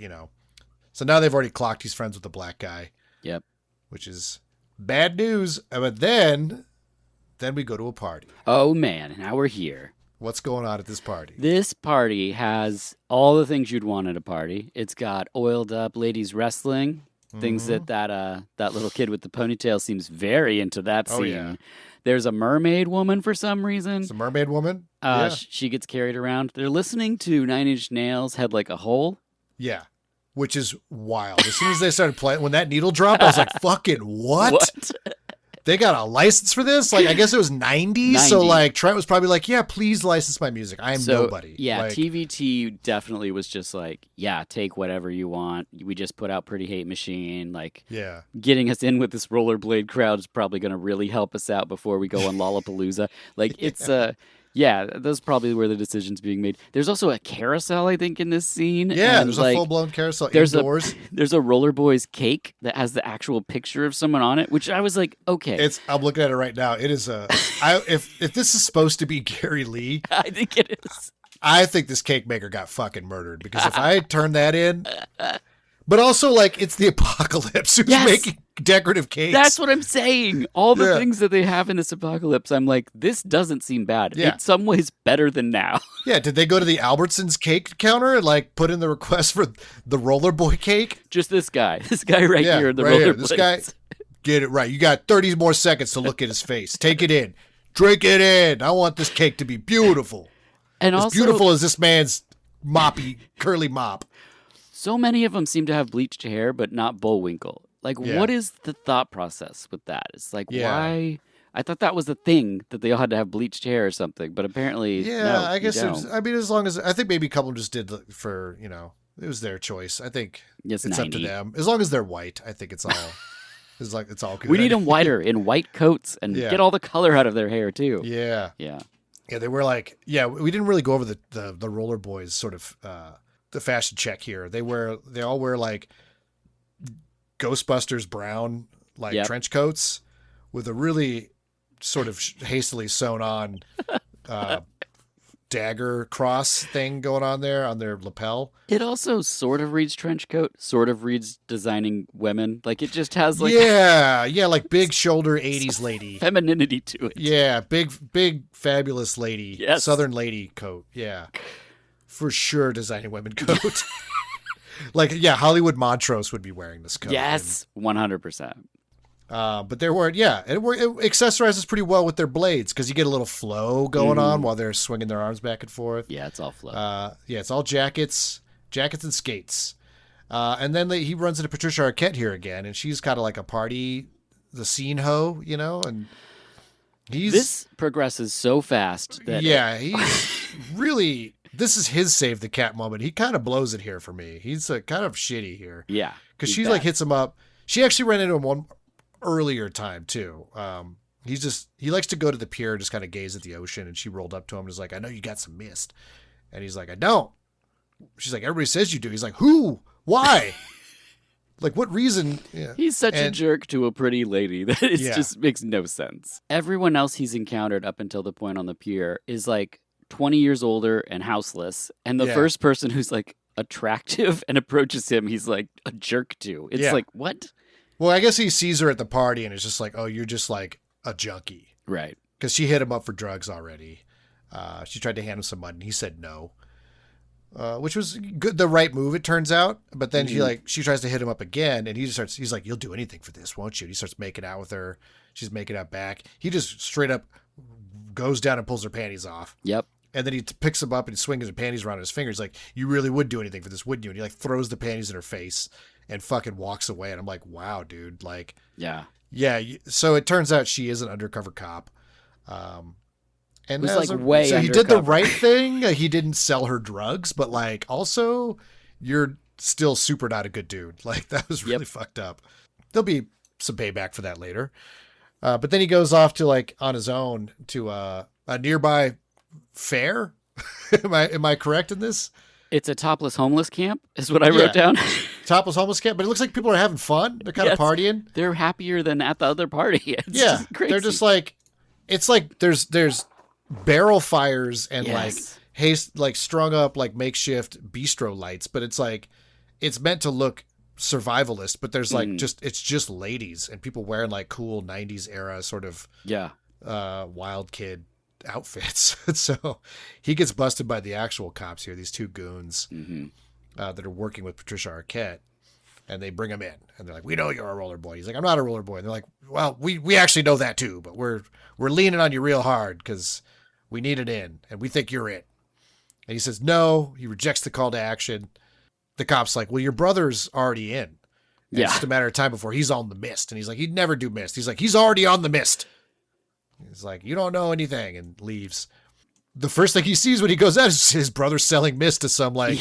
so now they've already clocked he's friends with the black guy. Yep. Which is bad news. But then we go to a party. Oh, man. Now we're here. What's going on at this party? This party has all the things you'd want at a party. It's got oiled up ladies wrestling, things that little kid with the ponytail seems very into that scene. Oh, yeah. There's a mermaid woman for some reason. It's a mermaid woman? She gets carried around. They're listening to Nine Inch Nails' Head Like a Hole. Yeah, which is wild. As soon as they started playing, when that needle dropped, I was like, fucking what? They got a license for this? Like, I guess it was 90, so like Trent was probably like, yeah, please license my music. I am nobody. Yeah, like, TVT definitely was just like, yeah, take whatever you want. We just put out Pretty Hate Machine. Like, getting us in with this rollerblade crowd is probably going to really help us out before we go on Lollapalooza. Like, it's those probably were the decisions being made. There's also a carousel, I think, in this scene. Yeah, and there's a full-blown carousel indoors. There's a Rollerboys cake that has the actual picture of someone on it, which I was like, okay. I'm looking at it right now. It is if this is supposed to be Gary Lee, I think it is. I think this cake maker got fucking murdered because if I turned that in... But also, like, it's the apocalypse. Who's making decorative cakes? That's what I'm saying. All the things that they have in this apocalypse, I'm like, this doesn't seem bad. Yeah. In some ways, better than now. Yeah, did they go to the Albertsons cake counter and, like, put in the request for the Roller Boy cake? Just this guy. This guy right here, the right rollerblades. This guy, get it right. You got 30 more seconds to look at his face. Take it in. Drink it in. I want this cake to be beautiful. And as beautiful as this man's curly mop. So many of them seem to have bleached hair, but not Bullwinkle. Like, what is the thought process with that? It's like, why? I thought that was the thing, that they all had to have bleached hair or something, but apparently, no, I guess you don't. I mean, as long as, I think maybe a couple just did for, it was their choice. I think It's up to 90. them. As long as they're white, I think it's all it's all good. We need them whiter in white coats and Yeah. get all the color out of their hair too. Yeah. Yeah. Yeah, they were like, yeah, we didn't really go over the Roller Boys sort of the fashion check here. They all wear like Ghostbusters brown like Yep. trench coats with a really sort of hastily sewn on dagger cross thing going on there on their lapel. It also sort of reads trench coat, sort of reads designing women. Like it just has like yeah, like big shoulder 80s lady. femininity to it. Yeah, big fabulous lady. Yes. Southern lady coat. Yeah. For sure designing women coat. Like, yeah, Hollywood Montrose would be wearing this coat. Yes, 100%. But there were, yeah, it accessorizes pretty well with their blades because you get a little flow going on while they're swinging their arms back and forth. Yeah, it's all flow. Yeah, it's all jackets and skates. And then he runs into Patricia Arquette here again, and she's kind of like the scene hoe, and this progresses so fast that he's really, this is his save the cat moment. He kind of blows it here for me. He's kind of shitty here. yeah, Because he's she bad. like hits him up. She actually ran into him one earlier time too. He likes to go to the pier and just kind of gaze at the ocean, and she rolled up to him and was like, I know you got some mist. And he's like, I don't. She's like, everybody says you do. He's like, who? Why? Like, what reason? Yeah. He's such a jerk to a pretty lady that it Yeah. just makes no sense. Everyone else he's encountered up until the point on the pier is like 20 years older and houseless. And the Yeah. first person who's like attractive and approaches him, he's like a jerk to. It's Yeah. like, what? Well, I guess he sees her at the party and is just like, oh, you're just like a junkie. Right. Because she hit him up for drugs already. She tried to hand him some money, and he said no. Which was good, the right move, it turns out. But then she tries to hit him up again, and he's like, you'll do anything for this, won't you? And he starts making out with her. She's making out back. He just straight up goes down and pulls her panties off. Yep. And then he picks them up and swings her panties around his fingers. Like, you really would do anything for this, wouldn't you? And he like throws the panties in her face and fucking walks away. And I'm like, wow, dude. Like, Yeah. yeah. So it turns out she is an undercover cop. And was, as like, way so he did the undercover. right thing. He didn't sell her drugs, but like also you're still super not a good dude. Like, that was really fucked up. There'll be some payback for that later. But then he goes off to like on his own to a nearby fair. Am I correct in this? It's a topless homeless camp, is what I wrote down. Topless homeless camp, but it looks like people are having fun. They're kind of partying. They're happier than at the other party. It's just crazy. They're just like, it's like there's barrel fires and like strung up like makeshift bistro lights, but it's like it's meant to look survivalist, but there's like it's just ladies and people wearing like cool 90s era sort of wild kid outfits. So he gets busted by the actual cops here, these two goons that are working with Patricia Arquette, and they bring him in and they're like, we know you're a roller boy. He's like, I'm not a roller boy. And they're like, well, we actually know that too, but we're leaning on you real hard because we need it in and we think you're it. And he says no. He rejects the call to action. The cop's like, well, your brother's already in. And it's just a matter of time before he's on the mist. And he's like, he'd never do mist. He's like, he's already on the mist. He's like, you don't know anything, and leaves. The first thing he sees when he goes out is his brother selling mist to some like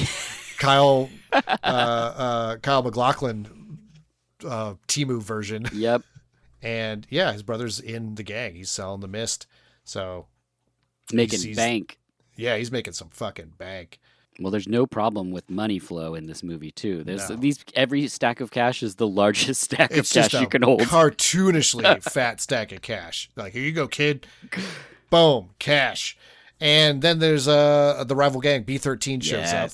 Kyle MacLachlan Temu version. Yep. And yeah, his brother's in the gang. He's selling the mist. So Making bank. Yeah, he's making some fucking bank. Well, there's no problem with money flow in this movie too. There's every stack of cash is the largest stack of cash you can hold. Cartoonishly fat stack of cash. Like, here you go, kid. Boom, cash. And then there's the rival gang B13 shows up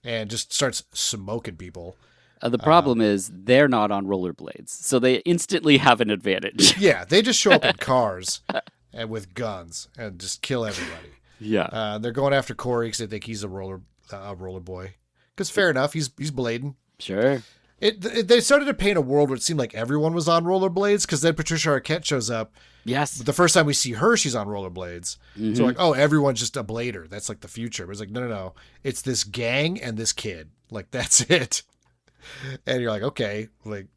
and just starts smoking people. The problem is they're not on rollerblades, so they instantly have an advantage. Yeah, they just show up in cars and with guns and just kill everybody. Yeah, they're going after Corey because they think he's a roller boy. Because fair enough, he's blading. Sure. They started to paint a world where it seemed like everyone was on rollerblades, because then Patricia Arquette shows up. Yes. But the first time we see her, she's on rollerblades. So like, oh, everyone's just a blader. That's like the future. But it's like, no. It's this gang and this kid. Like, that's it. And you're like, okay, like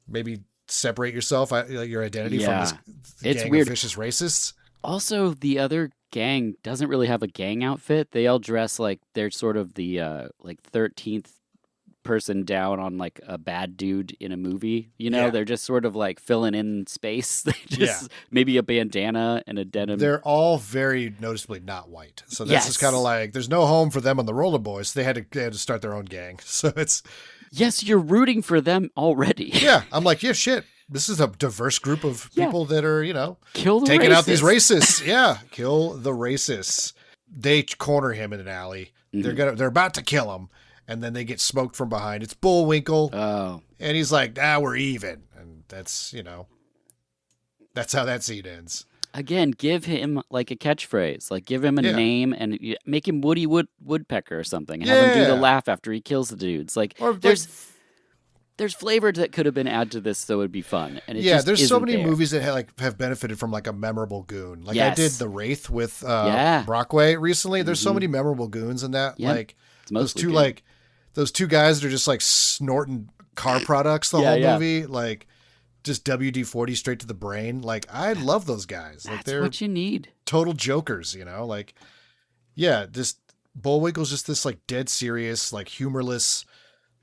maybe separate yourself, your identity from this gang weird. of vicious racists. Also, the other gang doesn't really have a gang outfit. They all dress like they're sort of the like 13th person down on like a bad dude in a movie. Yeah. They're just sort of like filling in space. They just Yeah. maybe a bandana and a denim. They're all very noticeably not white. So this is kind of like there's no home for them on the Rollerboys. So they had to start their own gang. So it's Yes, you're rooting for them already. yeah. I'm like, yeah, shit. This is a diverse group of people that are, Kill the taking out these racists. racists. Yeah, kill the racists. They corner him in an alley. Mhm. They're about to kill him, and then they get smoked from behind. It's Bullwinkle, Oh, and he's like, we're even, and that's that's how that scene ends. again, give him like a catchphrase. Like give him a Yeah. name and make him Woody Woodpecker or something. Have him do the Yeah. laugh after he kills the dudes. Like Or there's flavor that could have been added to this, so it'd be fun. And it yeah, just there's so isn't many there. movies that have benefited from like a memorable goon. Like I Yes. did The Wraith with Yeah. Brockway recently. There's so many memorable goons in that. Yep. Like It's mostly good. those two guys that are just like snorting car products the Yeah, whole yeah. movie, like just WD-40 straight to the brain. Like I love those guys. Like That's they're what you need. total jokers, like yeah, this Bullwinkle's just this like dead serious, like humorless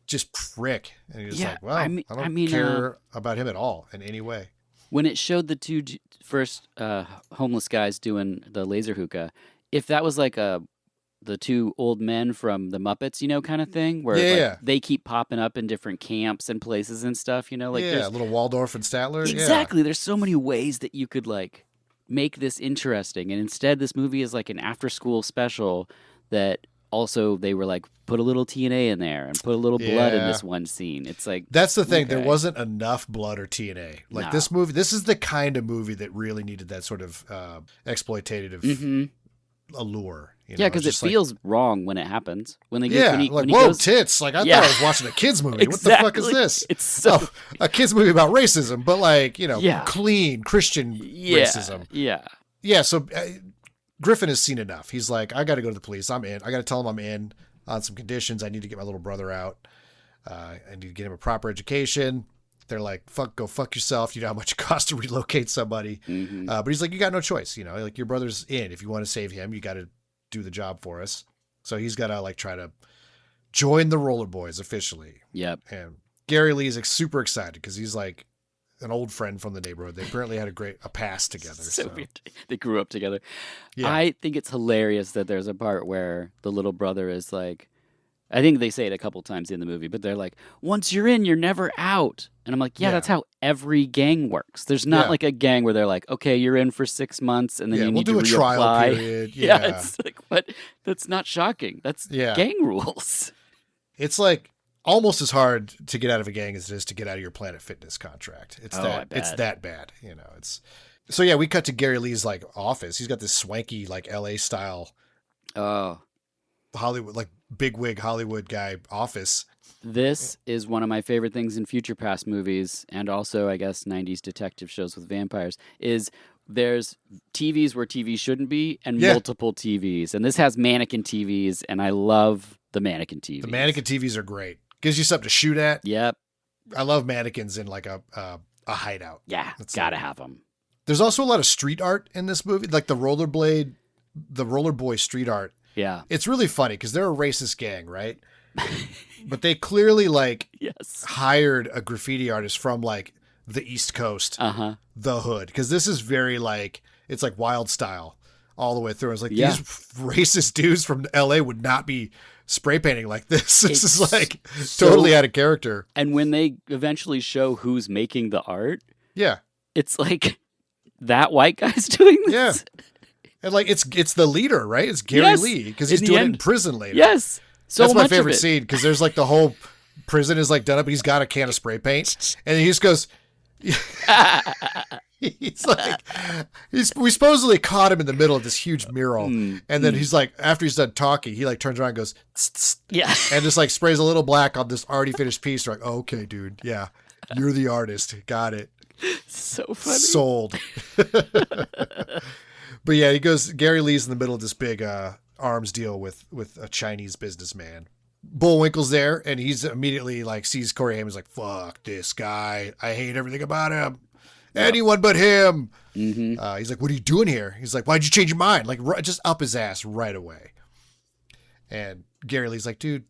just prick. And you're just Yeah, like, well, I I mean, don't care about him at all in any way. When it showed the two first homeless guys doing the laser hookah, if that was like the two old men from the Muppets, kind of thing, where Yeah. they keep popping up in different camps and places and stuff, like yeah, there's little Waldorf and Statler. exactly there's so many ways that you could like make this interesting, and instead this movie is like an after school special that also they were like put a little TNA in there and put a little blood in Yeah. this one scene. It's like That's the thing. There okay. wasn't enough blood or TNA. Like No. this movie, this is the kind of movie that really needed that sort of exploitative Mhm. allure. Yeah, because it just like, feels wrong when it happens. When they yeah, when he, like when he whoa, goes, tits! Like I Yeah. thought I was watching a kids movie. What the fuck is Exactly. this? It's so Oh, a kids movie about racism, but like Yeah. clean Christian yeah, racism. yeah. Yeah. So Griffin has seen enough. He's like, I got to go to the police. I'm in. I got to tell him I'm in on some conditions. I need to get my little brother out. I need to get him a proper education. They're like, go fuck yourself. You know how much it costs to relocate somebody. Mhm. But he's like, you got no choice. Like your brother's in. If you want to save him, you got to do the job for us. So he's got to like try to join the Rollerboys officially. Yep. And Gary Lee's like super excited because he's like an old friend from the neighborhood. They apparently had a past together. So weird. They grew up together. Yeah. I think it's hilarious that there's a part where the little brother is like, I think they say it a couple times in the movie, but they're like, once you're in, you're never out. And I'm like, yeah, Yeah. that's how every gang works. There's not Yeah. like a gang where they're like, okay, you're in for 6 months and then you we'll need do to a reapply. trial period. Yeah, Yeah. it's like, what? That's not shocking. That's Yeah. gang rules. It's like almost as hard to get out of a gang as it is to get out of your Planet Fitness contract. It's Oh, I it's bet. that bad. It's so yeah, we cut to Gary Lee's like office. He's got this swanky like LA style Oh, Hollywood, like bigwig Hollywood guy office. this is one of my favorite things in future past movies, and also I guess 90s detective shows with vampires, is there's TVs where TV shouldn't be and Yeah. multiple TVs. And this has mannequin TVs, and I love the mannequin TVs. The mannequin TVs are great. Gives you something to shoot at. Yep. I love mannequins in like a hideout. Yeah. That's Gotta it. have them. There's also a lot of street art in this movie, like the rollerboy street art. Yeah. It's really funny because they're a racist gang, right? But they clearly like Yes. hired a graffiti artist from like the East Coast, Uh-huh. the hood, because this is very like it's like wild style all the way through. It's like Yeah. these racist dudes from LA would not be spray painting like this. This is It's like so- totally out of character. And when they eventually show who's making the art, Yeah. it's like that white guy's doing this. Yeah. And like it's the leader, right? It's Gary Yes. Lee because In he's the doing it end. in prison later. Yes. So That's my much favorite of it. scene because there's like the whole prison is like done up. He's got a can of spray paint and he just goes. He's like, we supposedly caught him in the middle of this huge mural, and then he's like, after he's done talking, he like turns around and goes, "Tss, tss," Yeah. and just like sprays a little black on this already finished piece. We're like, oh, okay, dude, yeah, you're the artist, got it, So funny. sold. But yeah, he goes. Gary Lee's in the middle of this big arms deal with a Chinese businessman. Bullwinkle's there, and he's immediately like sees Corey Haim. He's like, "Fuck this guy! I hate everything about him." anyone but him. Mm-hmm. He's like, what are you doing here? He's like, why'd you change your mind? Like, just up his ass right away. And Gary Lee's like, dude,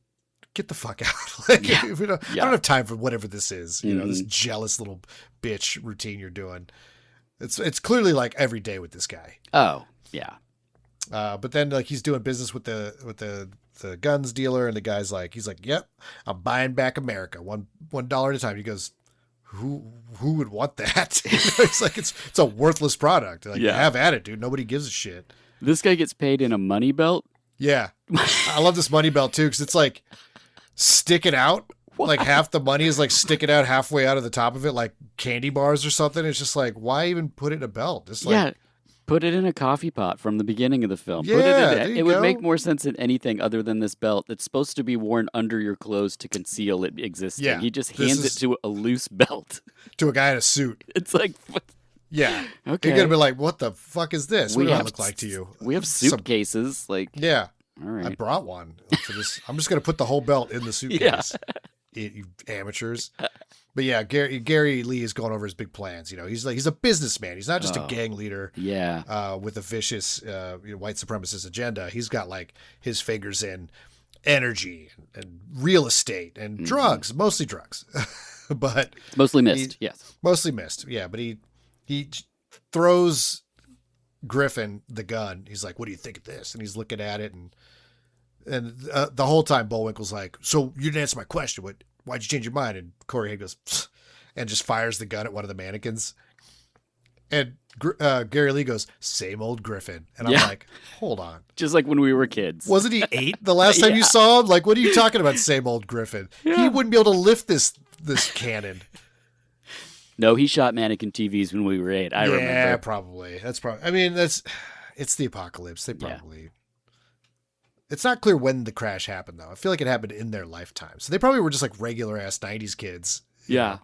get the fuck out. Like, I don't have time for whatever this is. You know, this jealous little bitch routine you're doing. It's clearly like every day with this guy. Oh, yeah. But then like he's doing business with the guns dealer, and the guy's like, he's like, yep, I'm buying back America $1 at a time. He goes, who would want that? It's like it's a worthless product. Like, have at it, dude. Nobody gives a shit. This guy gets paid in a money belt. Yeah, I love this money belt too, because it's like sticking out. What? Like half the money is like sticking out halfway out of the top of it, like candy bars or something. It's just like, why even put it in a belt? Just like, put it in a coffee pot from the beginning of the film. Yeah, it would make more sense than anything other than this belt that's supposed to be worn under your clothes to conceal it existing. Yeah, he just hands it to a loose belt. To a guy in a suit. It's like, what? Yeah. Okay. You're going to be like, what the fuck is this? What do I look like to you? We have suitcases. Like, yeah. All right. I brought one. For this. I'm just going to put the whole belt in the suitcase. You amateurs. But yeah, Gary Lee is going over his big plans. You know, he's a businessman. He's not just a gang leader. Yeah. With a vicious white supremacist agenda. He's got like his fingers in energy and real estate and drugs, mostly drugs. But it's mostly missed. Yes. Mostly missed. Yeah, but he throws Griffin the gun. He's like, "What do you think of this?" And he's looking at it, and the whole time Bullwinkle's like, "So you didn't answer my question. Why'd you change your mind?" And Corey Haim goes, psst, and just fires the gun at one of the mannequins. And Gary Lee goes, "Same old Griffin." And I'm like, hold on. Just like when we were kids. Wasn't he 8 the last time you saw him? Like, what are you talking about, same old Griffin? Yeah. He wouldn't be able to lift this cannon. No, he shot mannequin TVs when we were 8. I remember. Yeah, probably. That's probably. I mean, it's the apocalypse. They probably. Yeah. It's not clear when the crash happened, though. I feel like it happened in their lifetime. So they probably were just like regular ass 90s kids. Yeah.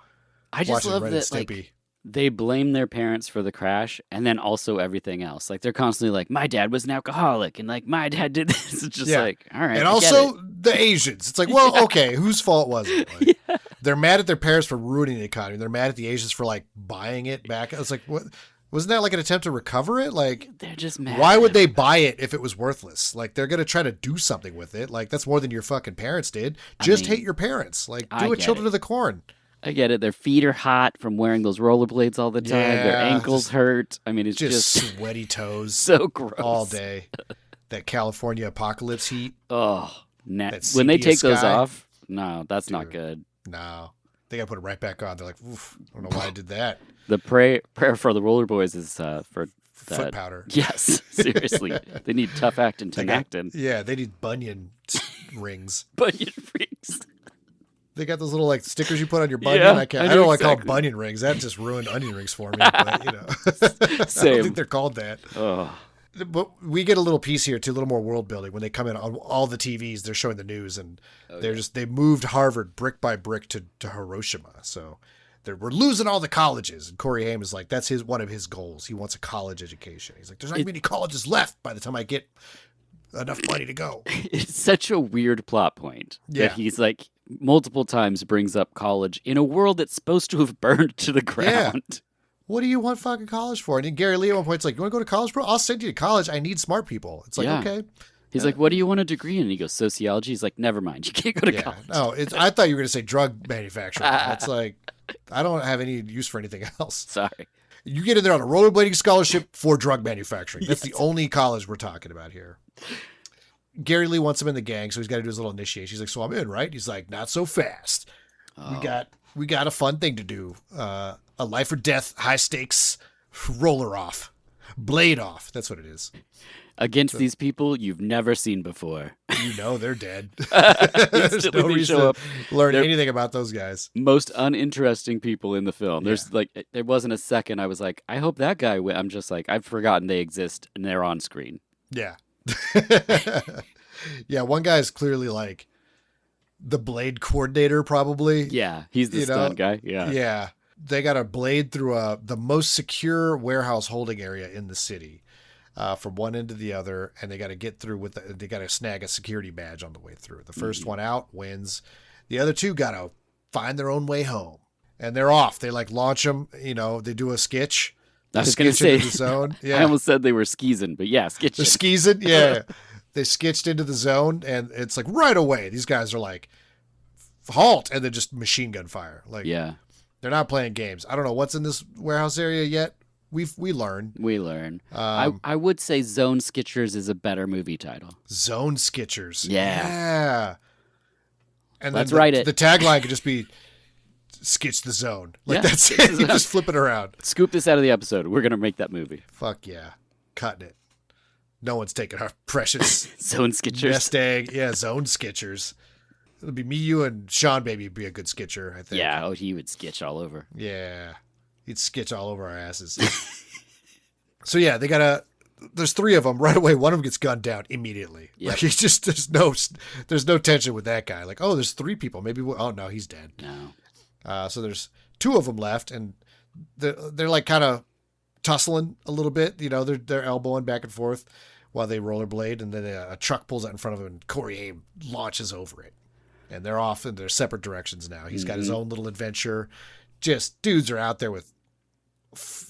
I just love that like, they blame their parents for the crash and then also everything else. Like they're constantly like, my dad was an alcoholic and like my dad did this. It's just like, all right. And also the Asians. It's like, well, okay, whose fault was it? Like, they're mad at their parents for ruining the economy. They're mad at the Asians for like buying it back. It's like, what? Wasn't that like an attempt to recover it? Like, they're just mad. Why would they buy it if it was worthless? Like, they're going to try to do something with it. Like, that's more than your fucking parents did. Just hate your parents. Like, do a Children of the Corn. I get it. Their feet are hot from wearing those rollerblades all the time. Yeah, their ankles hurt. I mean, it's just sweaty toes. So gross. All day. That California apocalypse heat. Oh, when they take those off, no, that's not good. No. They got to put it right back on. They're like, oof, I don't know why I did that. The prayer for the Rollerboys is for foot powder. Yes, seriously. They need tough actin, tenactin. Yeah, they need bunion rings. Bunion rings. They got those little like stickers you put on your bunion. Yeah, I don't like call them bunion rings. That just ruined onion rings for me. But, you know, Same. I don't think they're called that. Oh. But we get a little piece here too, a little more world building when they come in on all the TVs. They're showing the news, and they moved Harvard brick by brick to Hiroshima. So we're losing all the colleges. And Corey Haim is like, that's one of his goals. He wants a college education. He's like, there's not many colleges left by the time I get enough money to go. It's such a weird plot point that he's like multiple times brings up college in a world that's supposed to have burned to the ground. Yeah. What do you want fucking college for? And then Gary Lee at one point is like, you want to go to college, bro? I'll send you to college. I need smart people. It's like, okay. He's like, what do you want a degree in? And he goes, sociology. He's like, never mind. You can't go to college. No, I thought you were going to say drug manufacturing. That's like, I don't have any use for anything else. Sorry. You get in there on a rollerblading scholarship for drug manufacturing. That's the only college we're talking about here. Gary Lee wants him in the gang, so he's got to do his little initiation. He's like, so I'm in, right? He's like, not so fast. Oh. We got a fun thing to do. A life or death, high stakes roller off. Blade off. That's what it is. Against these people you've never seen before. You know they're dead. There's no reason to learn anything about those guys. Most uninteresting people in the film. There's there wasn't a second I was like, I hope that guy I'm just like, I've forgotten they exist and they're on screen. Yeah. Yeah, one guy is clearly like the blade coordinator probably. Yeah, he's the stunt guy. Yeah. Yeah. They got a blade through the most secure warehouse holding area in the city, from one end to the other, and they got to get through they got to snag a security badge on the way through. The first one out wins. The other two got to find their own way home. and they're off. They like launch them. You know, they do a skitch. I was going to say, into the zone. Yeah. I almost said they were skeezing, but yeah, skitching. They're skeezing. Yeah. They skitched into the zone, and it's like right away. These guys are like, halt, and then just machine gun fire. Like, yeah, they're not playing games. I don't know what's in this warehouse area yet. We learn. We learn. I would say Zone Skitchers is a better movie title. Zone Skitchers. Yeah. Yeah. And let's then write it. The tagline could just be skitch the zone. Like that's it. You just flip it around. Scoop this out of the episode. We're gonna make that movie. Fuck yeah. Cutting it. No one's taking our precious Zone Skitchers. Nest egg. Yeah, Zone Skitchers. It'll be me, you, and Sean Baby would be a good skitcher, I think. Yeah, he would skitch all over. Yeah. He'd skitch all over our asses. So yeah, there's 3 of them right away. One of them gets gunned down immediately. Yep. Like he's just, there's no tension with that guy. Like, oh, there's 3 people. Maybe, oh no, he's dead. No. So there's 2 of them left, and they're like kind of tussling a little bit. You know, they're elbowing back and forth while they rollerblade, and then a truck pulls out in front of them, and Corey Haim launches over it. And they're off in their separate directions now. He's got his own little adventure. Just dudes are out there with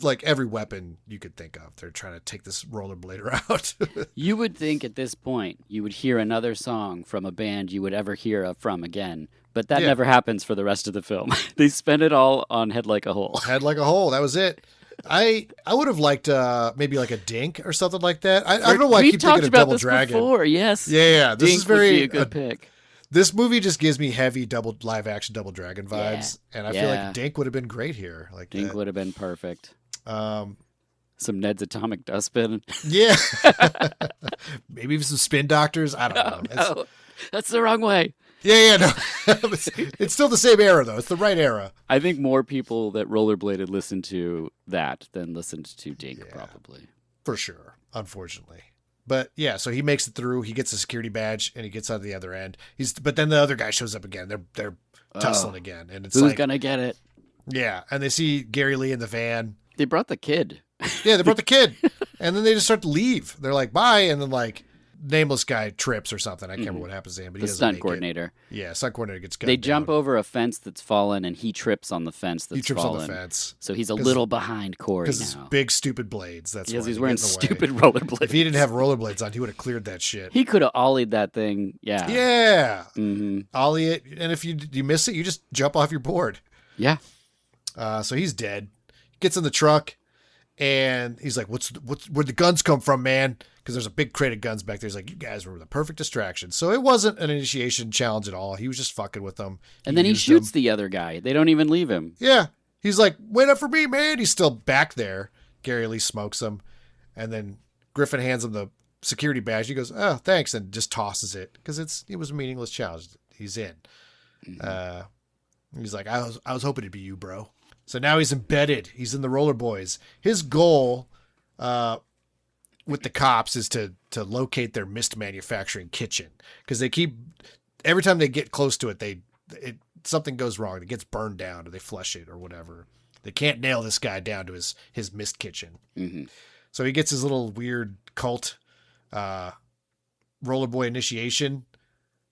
like every weapon you could think of. They're trying to take this rollerblader out. You would think at this point you would hear another song from a band you would ever hear from again, but that never happens for the rest of the film. They spend it all on Head Like a Hole. Head Like a Hole. That was it. I would have liked maybe like a Dink or something like that. I don't know why I keep thinking of Double Dragon. Before, yes. Yeah. This Dink is very would be a good pick. This movie just gives me heavy live action Double Dragon vibes, and I feel like Dink would have been great here. Like Dink would have been perfect. Some Ned's Atomic Dustbin. Yeah, maybe some Spin Doctors. I don't know. No, that's the wrong way. Yeah, no. It's still the same era though. It's the right era. I think more people that rollerbladed listened to that than listened to Dink, probably. For sure, unfortunately. But yeah, so he makes it through. He gets a security badge and he gets out the other end. But then the other guy shows up again. They're tussling again, and it's who's gonna get it? Yeah, and they see Gary Lee in the van. They brought the kid. Yeah, they brought the kid, and then they just start to leave. They're like, "Bye," and then like nameless guy trips or something. I can't remember what happens to him, but he doesn't stunt make coordinator. It. Yeah, stunt coordinator gets gunned They down. jump over a fence that's fallen, and he trips on the fence that's fallen. He trips on the fence. So he's a little behind Corey now. Because big stupid blades. That's because why he's wearing stupid rollerblades. If he didn't have rollerblades on, he would have cleared that shit. He could have ollied that thing. Yeah. Yeah. Mm-hmm. Ollie it, and if you miss it, you just jump off your board. Yeah. So he's dead. Gets in the truck, and he's like, where'd the guns come from, man? Because there's a big crate of guns back there. He's like, you guys were the perfect distraction. So it wasn't an initiation challenge at all. He was just fucking with them. And then he shoots the other guy. They don't even leave him. Yeah. He's like, wait up for me, man. He's still back there. Gary Lee smokes him. And then Griffin hands him the security badge. He goes, oh, thanks. And just tosses it because it was a meaningless challenge. He's in. He's like, I was hoping it'd be you, bro. So now he's embedded. He's in the Rollerboys. His goal with the cops is to locate their mist manufacturing kitchen because they keep every time they get close to it, something goes wrong. It gets burned down or they flush it or whatever. They can't nail this guy down to his mist kitchen. Mm-hmm. So he gets his little weird cult Rollerboy initiation,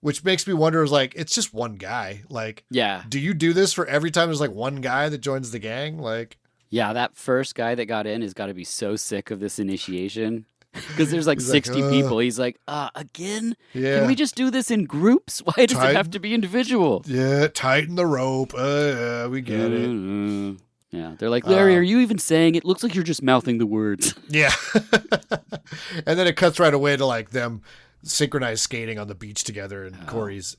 which makes me wonder, is like, it's just one guy. Like, yeah. Do you do this for every time there's like one guy that joins the gang? Like, yeah, that first guy that got in has got to be so sick of this initiation because there's like 60 people. He's like, again? Yeah. Can we just do this in groups? Why does it have to be individual? Yeah, tighten the rope. We get it. Yeah, they're like, Larry, are you even saying it? Looks like you're just mouthing the words. Yeah. And then it cuts right away to like them synchronized skating on the beach together, and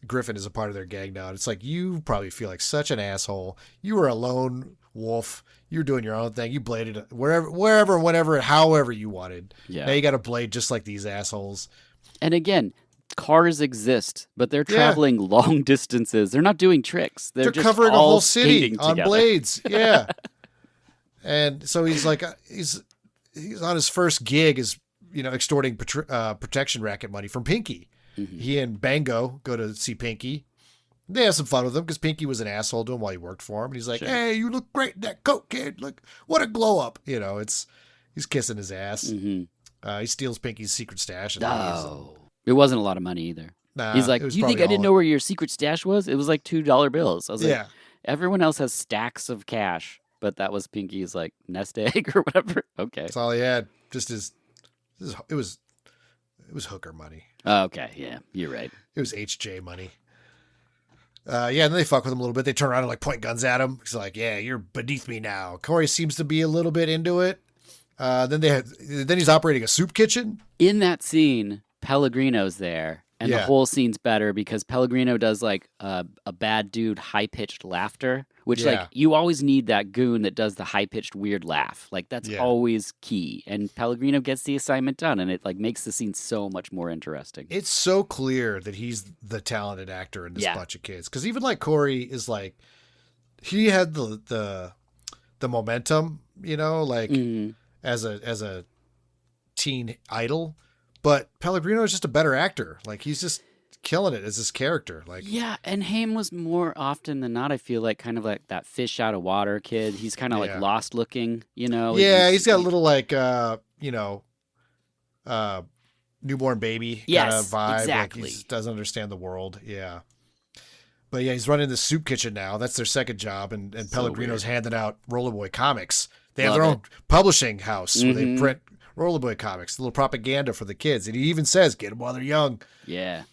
Griffin is a part of their gang now. And it's like, you probably feel like such an asshole. You were a lone wolf. You were doing your own thing. You bladed wherever, whenever, however you wanted. Yeah. Now you got to blade just like these assholes. And again, cars exist, but they're traveling long distances. They're not doing tricks. They're just covering a all whole city on together. blades. Yeah. And so he's like, he's on his first gig is, extorting protection racket money from Pinky. Mm-hmm. He and Bango go to see Pinky. They have some fun with him because Pinky was an asshole to him while he worked for him. And he's like, hey, you look great in that coat, kid. Look, what a glow up. He's kissing his ass. Mm-hmm. He steals Pinky's secret stash. And it wasn't a lot of money either. Nah, he's like, you think I didn't know where your secret stash was? It was like $2 bills. I was like, Everyone else has stacks of cash, but that was Pinky's like nest egg or whatever. Okay. That's all he had. Just it was hooker money. Okay, yeah, you're right. It was HJ money. And then they fuck with him a little bit. They turn around and like point guns at him. He's like, "Yeah, you're beneath me now." Corey seems to be a little bit into it. Then he's operating a soup kitchen. In that scene, Pellegrino's there, and the whole scene's better because Pellegrino does like a bad dude high pitched laughter, which like you always need that goon that does the high pitched weird laugh. Like that's always key. And Pellegrino gets the assignment done, and it like makes the scene so much more interesting. It's so clear that he's the talented actor in this bunch of kids, because even like Corey is like, he had the momentum, you know, like as a teen idol, but Pellegrino is just a better actor. Like he's just killing it as this character. Like and Haim was more often than not, I feel like, kind of like that fish out of water kid. He's kind of like lost looking, you know. He's got a little like newborn baby kind of vibe. Exactly. Like he doesn't understand the world. Yeah. But yeah, he's running the soup kitchen now. That's their second job, and Pellegrino's handing out Rollerboy comics. They have their own publishing house where they print Rollerboy comics, a little propaganda for the kids. And he even says, get them while they're young. Yeah.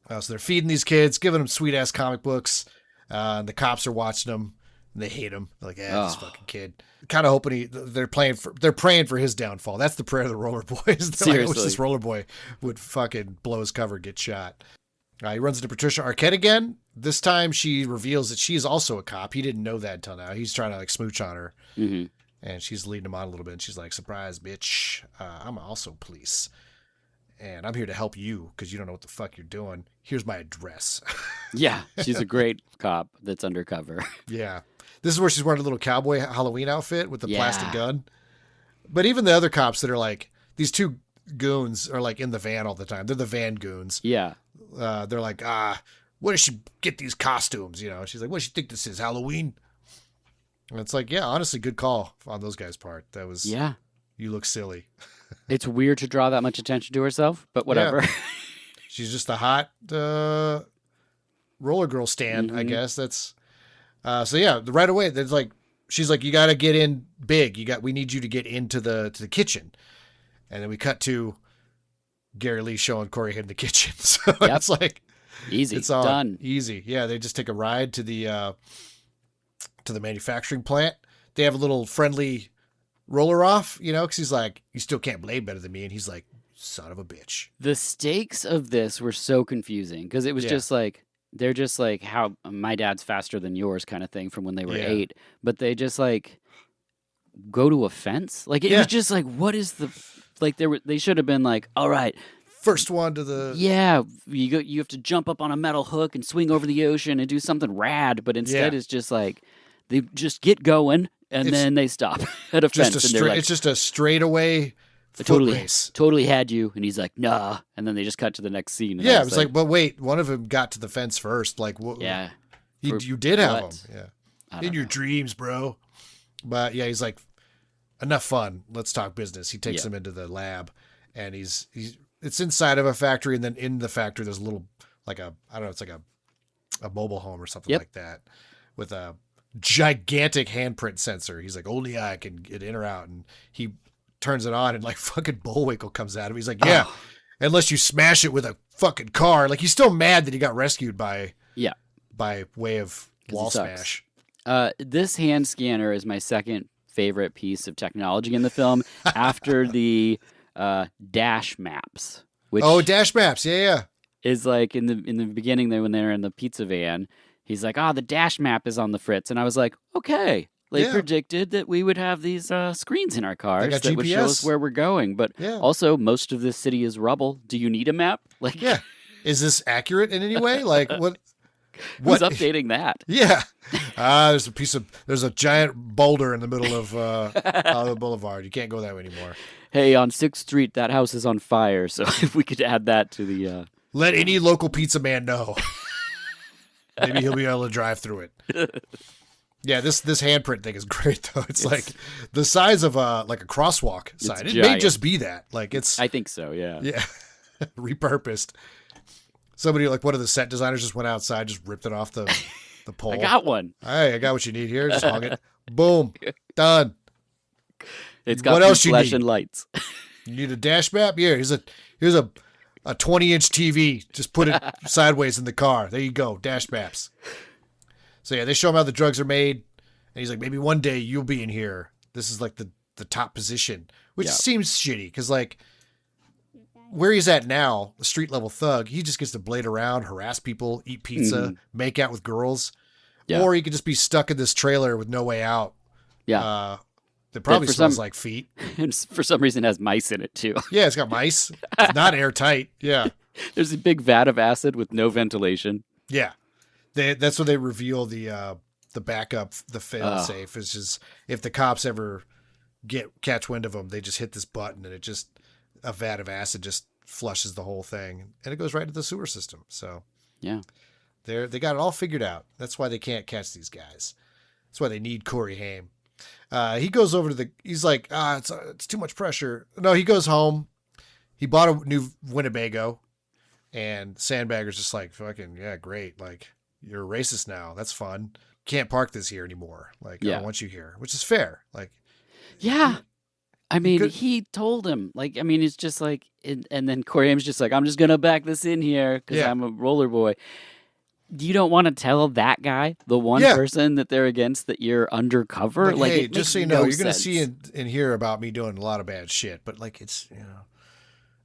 So they're feeding these kids, giving them sweet-ass comic books. And the cops are watching them, and they hate him. They're like, this fucking kid. Kind of hoping they're praying for his downfall. That's the prayer of the Rollerboys. Seriously. Like, I wish this Rollerboy would fucking blow his cover and get shot. He runs into Patricia Arquette again. This time she reveals that she's also a cop. He didn't know that until now. He's trying to like smooch on her. Mm-hmm. And she's leading him on a little bit. And she's like, surprise, bitch. I'm also police. And I'm here to help you because you don't know what the fuck you're doing. Here's my address. Yeah, she's a great cop that's undercover. Yeah. This is where she's wearing a little cowboy Halloween outfit with the plastic gun. But even the other cops that are like, these two goons are like in the van all the time. They're the van goons. Yeah. They're like, where does she get these costumes? You know, she's like, what does she think this is, Halloween? And it's like, yeah, honestly, good call on those guys' part. That was, you look silly. It's weird to draw that much attention to herself, but whatever. Yeah. She's just a hot roller girl stand, I guess. That's right away. There's like, she's like, you got to get in big. We need you to get into the kitchen. And then we cut to Gary Lee showing Corey Haim the kitchen. So it's like easy. It's all done. Easy. Yeah, they just take a ride to the manufacturing plant. They have a little friendly roller off, you know, because he's like, you still can't blade better than me, and he's like, son of a bitch. The stakes of this were so confusing because it was just like, they're just like, how my dad's faster than yours kind of thing from when they were 8, but they just like go to a fence. Like it was just like, what is the like? They should have been like, all right, first one to the you have to jump up on a metal hook and swing over the ocean and do something rad, but instead it's just like they just get going and then they stop at a fence. It's just a straightaway race. Totally had you, and he's like, nah, and then they just cut to the next scene. Yeah, it was like, but wait, one of them got to the fence first. Like, you did have him. Yeah, in your dreams, bro. But yeah, he's like, enough fun. Let's talk business. He takes him into the lab, and it's inside of a factory, and then in the factory there's a little like it's like a mobile home or something like that with a gigantic handprint sensor. He's like, only I can get in or out, and he turns it on, and like fucking Bullwinkle comes at him. He's like, unless you smash it with a fucking car. Like he's still mad that he got rescued by way of wall smash. This hand scanner is my second favorite piece of technology in the film after the dash maps. Which dash maps, is like in the beginning when they're in the pizza van. He's like, the dash map is on the fritz, and I was like, okay. They predicted that we would have these screens in our cars that would show us where we're going. But also, most of this city is rubble. Do you need a map? Like, is this accurate in any way? Like, what? Who's updating that? Yeah. There's a giant boulder in the middle of the boulevard. You can't go that way anymore. Hey, on 6th Street, that house is on fire. So if we could add that to the... Let any local pizza man know. Maybe he'll be able to drive through it. Yeah, this handprint thing is great, though. It's like the size of like a crosswalk sign. It may just be that. Like I think so, yeah. Yeah. Repurposed. Somebody, like one of the set designers, just went outside, just ripped it off the the pole. I got one. Hey, I got what you need here. Just hung it. Boom. Done. It's got what else you flash need? and lights. You need a dash map? Yeah, here's a 20-inch TV. Just put it sideways in the car. There you go. Dash maps. So yeah, they show him how the drugs are made, and he's like, maybe one day you'll be in here. This is like the top position, which seems shitty because like where he's at now, the street level thug, he just gets to blade around, harass people, eat pizza, make out with girls, or he could just be stuck in this trailer with no way out. Yeah. That probably smells like feet. And for some reason has mice in it too. Yeah, it's got mice. It's not airtight. Yeah. There's a big vat of acid with no ventilation. Yeah. That's when they reveal the backup, the fail safe. Is just if the cops ever catch wind of them, they just hit this button and a vat of acid just flushes the whole thing, and it goes right into the sewer system. So yeah, they got it all figured out. That's why they can't catch these guys. That's why they need Corey Haim. He goes over to he's like, it's too much pressure. No, he goes home. He bought a new Winnebago, and Sandbagger's just like, fucking, yeah, great. Like, you're a racist now. That's fun. Can't park this here anymore. Like, I don't want you here, which is fair. Like, yeah. I mean, he told him, like, I mean, it's just like, and then Corey Haim's just like, I'm just going to back this in here because I'm a roller boy. You don't want to tell that guy, the one person that they're against, that you're undercover? Like, hey, it just so you know, you're going to see and hear about me doing a lot of bad shit, but like, it's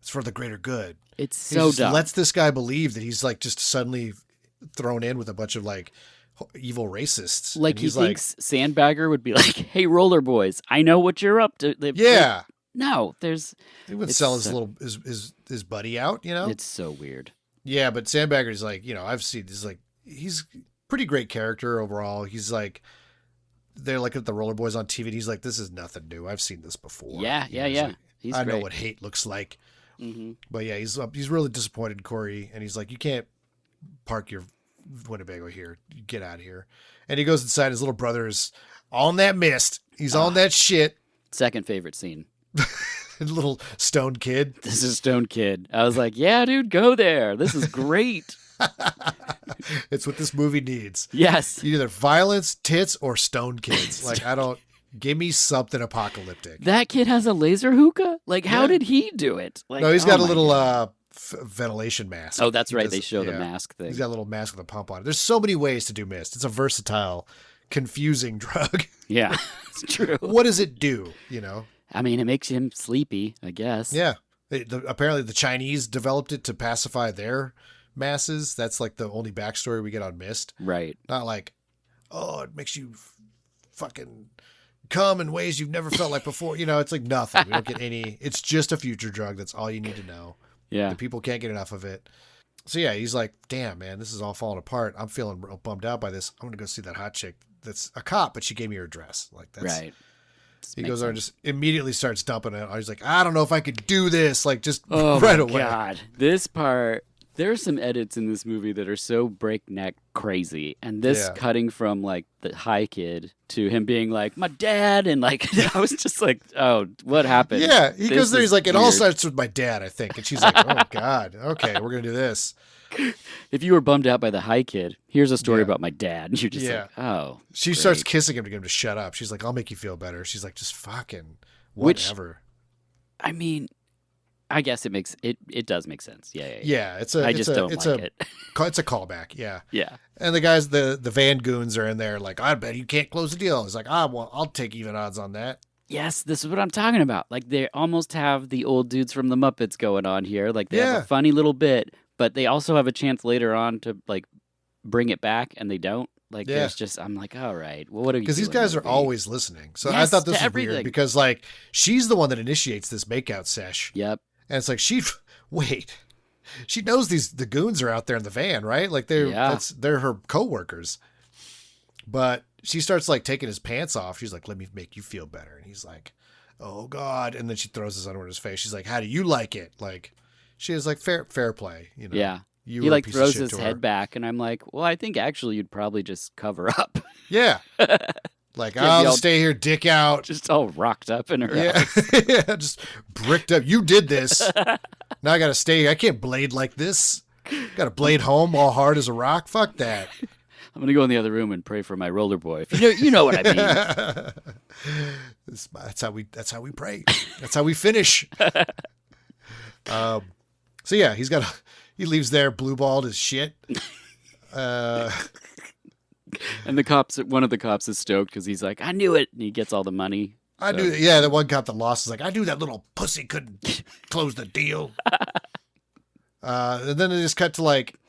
for the greater good. It's so dumb. Lets this guy believe that he's like just suddenly thrown in with a bunch of like evil racists. Like he thinks Sandbagger would be like, hey, Rollerboys, I know what you're up to. No, he would sell his buddy out, you know? It's so weird. Yeah, but Sandbagger's like, I've seen this, like, he's pretty great character overall. He's like, they're like at the Rollerboys on TV, and he's like, this is nothing new. I've seen this before. Yeah. Like, He's I great. know what hate looks like. Mm-hmm. But yeah, he's really disappointed in Corey, and he's like, you can't park your Winnebago here. You get out of here. And he goes inside. His little brother is on that mist. He's on that shit. Second favorite scene. Little stoned kid. This is stoned kid. I was like, yeah, dude, go there. This is great. It's what this movie needs. Yes. Either violence, tits, or stoned kids. Like, give me something apocalyptic. That kid has a laser hookah? Like, how did he do it? Like, no, he's got a little ventilation mask. Oh, that's right. They show the mask thing. He's got a little mask with a pump on it. There's so many ways to do mist. It's a versatile, confusing drug. Yeah, it's true. What does it do, I mean, it makes him sleepy, I guess. Yeah. Apparently the Chinese developed it to pacify their masses. That's like the only backstory we get on mist. Right. Not like, it makes you fucking come in ways you've never felt like before. It's like nothing. We don't get any. It's just a future drug. That's all you need to know. Yeah. The people can't get enough of it. So yeah, he's like, damn, man, this is all falling apart. I'm feeling real bummed out by this. I'm going to go see that hot chick that's a cop, but she gave me her address. Like, that's right. He goes over and just immediately starts dumping it. He's like, I don't know if I could do this. Like, just right away. God. This part, there are some edits in this movie that are so breakneck crazy. And this cutting from like the high kid to him being like, my dad. And like, I was just like, oh, what happened? Yeah. He goes there. He's like, it all starts with my dad, I think. And she's like, oh God. Okay. We're going to do this. If you were bummed out by the high kid, here's a story about my dad. And you're just like, oh. She great. starts kissing him to get him to shut up. She's like, I'll make you feel better. She's like, just fucking whatever. I mean, I guess it does make sense. Yeah. Yeah. It's it. It's a callback. Yeah. Yeah. And the guys, the Van Goons are in there like, I bet you can't close the deal. He's like, well, I'll take even odds on that. Yes, this is what I'm talking about. Like, they almost have the old dudes from the Muppets going on here. Like, they have a funny little bit, but they also have a chance later on to, like, bring it back, and they don't. Like, there's just, I'm like, all right, well, what are you doing? Because these guys are always listening. So I thought this was weird because, like, she's the one that initiates this makeout sesh. Yep. And it's like, she knows the goons are out there in the van, right? Like, they're her coworkers. But she starts like taking his pants off. She's like, let me make you feel better. And he's like, oh God. And then she throws his underwear in his face. She's like, how do you like it? Like, she is like fair play. Yeah. He like throws his head back. And I'm like, well, I think actually you'd probably just cover up. Yeah. Like, I'll just stay here, dick out. Just all rocked up in her house. Yeah, just bricked up. You did this. Now I got to stay here. I can't blade like this. Got to blade home all hard as a rock. Fuck that. I'm going to go in the other room and pray for my roller boy. You know what I mean. That's how we pray. That's how we finish. So yeah, he leaves there blue-balled as shit. And one of the cops is stoked because he's like, I knew it. And he gets all the money. The one cop that lost is like, I knew that little pussy couldn't close the deal. And then they just cut to like,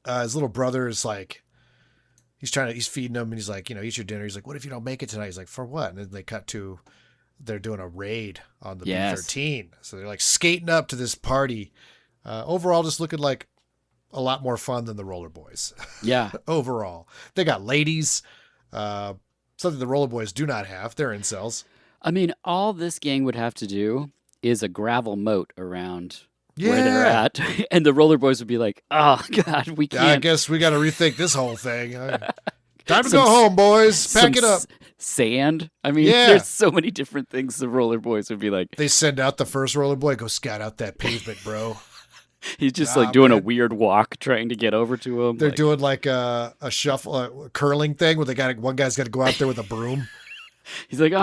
his little brother is like, he's feeding him and he's like, eat your dinner. He's like, what if you don't make it tonight? He's like, for what? And then they cut to, they're doing a raid on the B-13. So they're like skating up to this party. Overall, just looking like a lot more fun than the Rollerboys. Yeah. Overall. They got ladies, something the Rollerboys do not have. They're incels. I mean, all this gang would have to do is a gravel moat around where they're at. And the Rollerboys would be like, oh, God, we can't. I guess we got to rethink this whole thing. Time to go home, boys. Pack it up. Sand. I mean, there's so many different things the Rollerboys would be like. They send out the first Rollerboy, go scout out that pavement, bro. He's just doing a weird walk trying to get over to him. They're doing like a shuffle, a curling thing where one guy's got to go out there with a broom. He's like,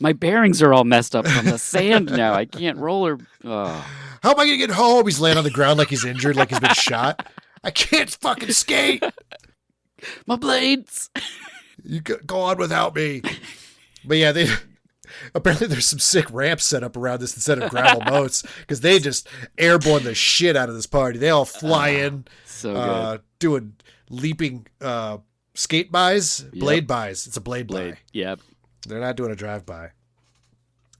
my bearings are all messed up from the sand now. I can't roller. Oh. How am I going to get home? He's laying on the ground like he's injured, like he's been shot. I can't fucking skate. My blades. You go on without me. But yeah, apparently there's some sick ramps set up around this instead of gravel moats because they just airborne the shit out of this party. They all fly in, so good. Doing leaping skate buys, blade buys. It's a blade buy. Yep. They're not doing a drive-by.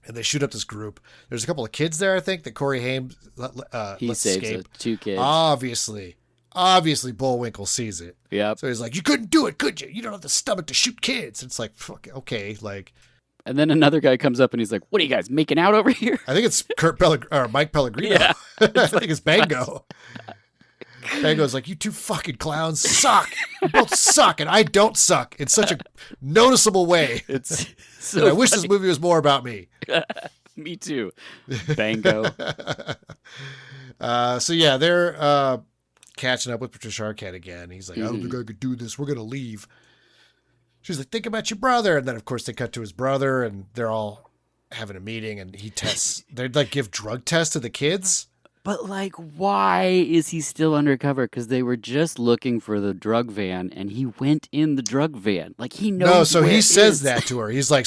And they shoot up this group. There's a couple of kids there, I think, that Corey Haim he lets saves escape. 2 kids. Obviously, Bullwinkle sees it. Yep. So he's like, you couldn't do it, could you? You don't have the stomach to shoot kids. It's like, fuck, okay, like... And then another guy comes up and he's like, what are you guys making out over here? I think it's Mike Pellegrino. Yeah. I think it's Bango. Bango's like, you two fucking clowns suck. You both suck, and I don't suck in such a noticeable way. It's so I wish this movie was more about me. Me too. Bango. So yeah, they're catching up with Patricia Arquette again. He's like, I don't think I could do this. We're going to leave. She's like, think about your brother. And then, of course, they cut to his brother, and they're all having a meeting, and he tests. They'd like give drug tests to the kids. But, like, why is he still undercover? Because they were just looking for the drug van, and he went in the drug van. Like, he knows. No, so where he it says is. that to her. He's like,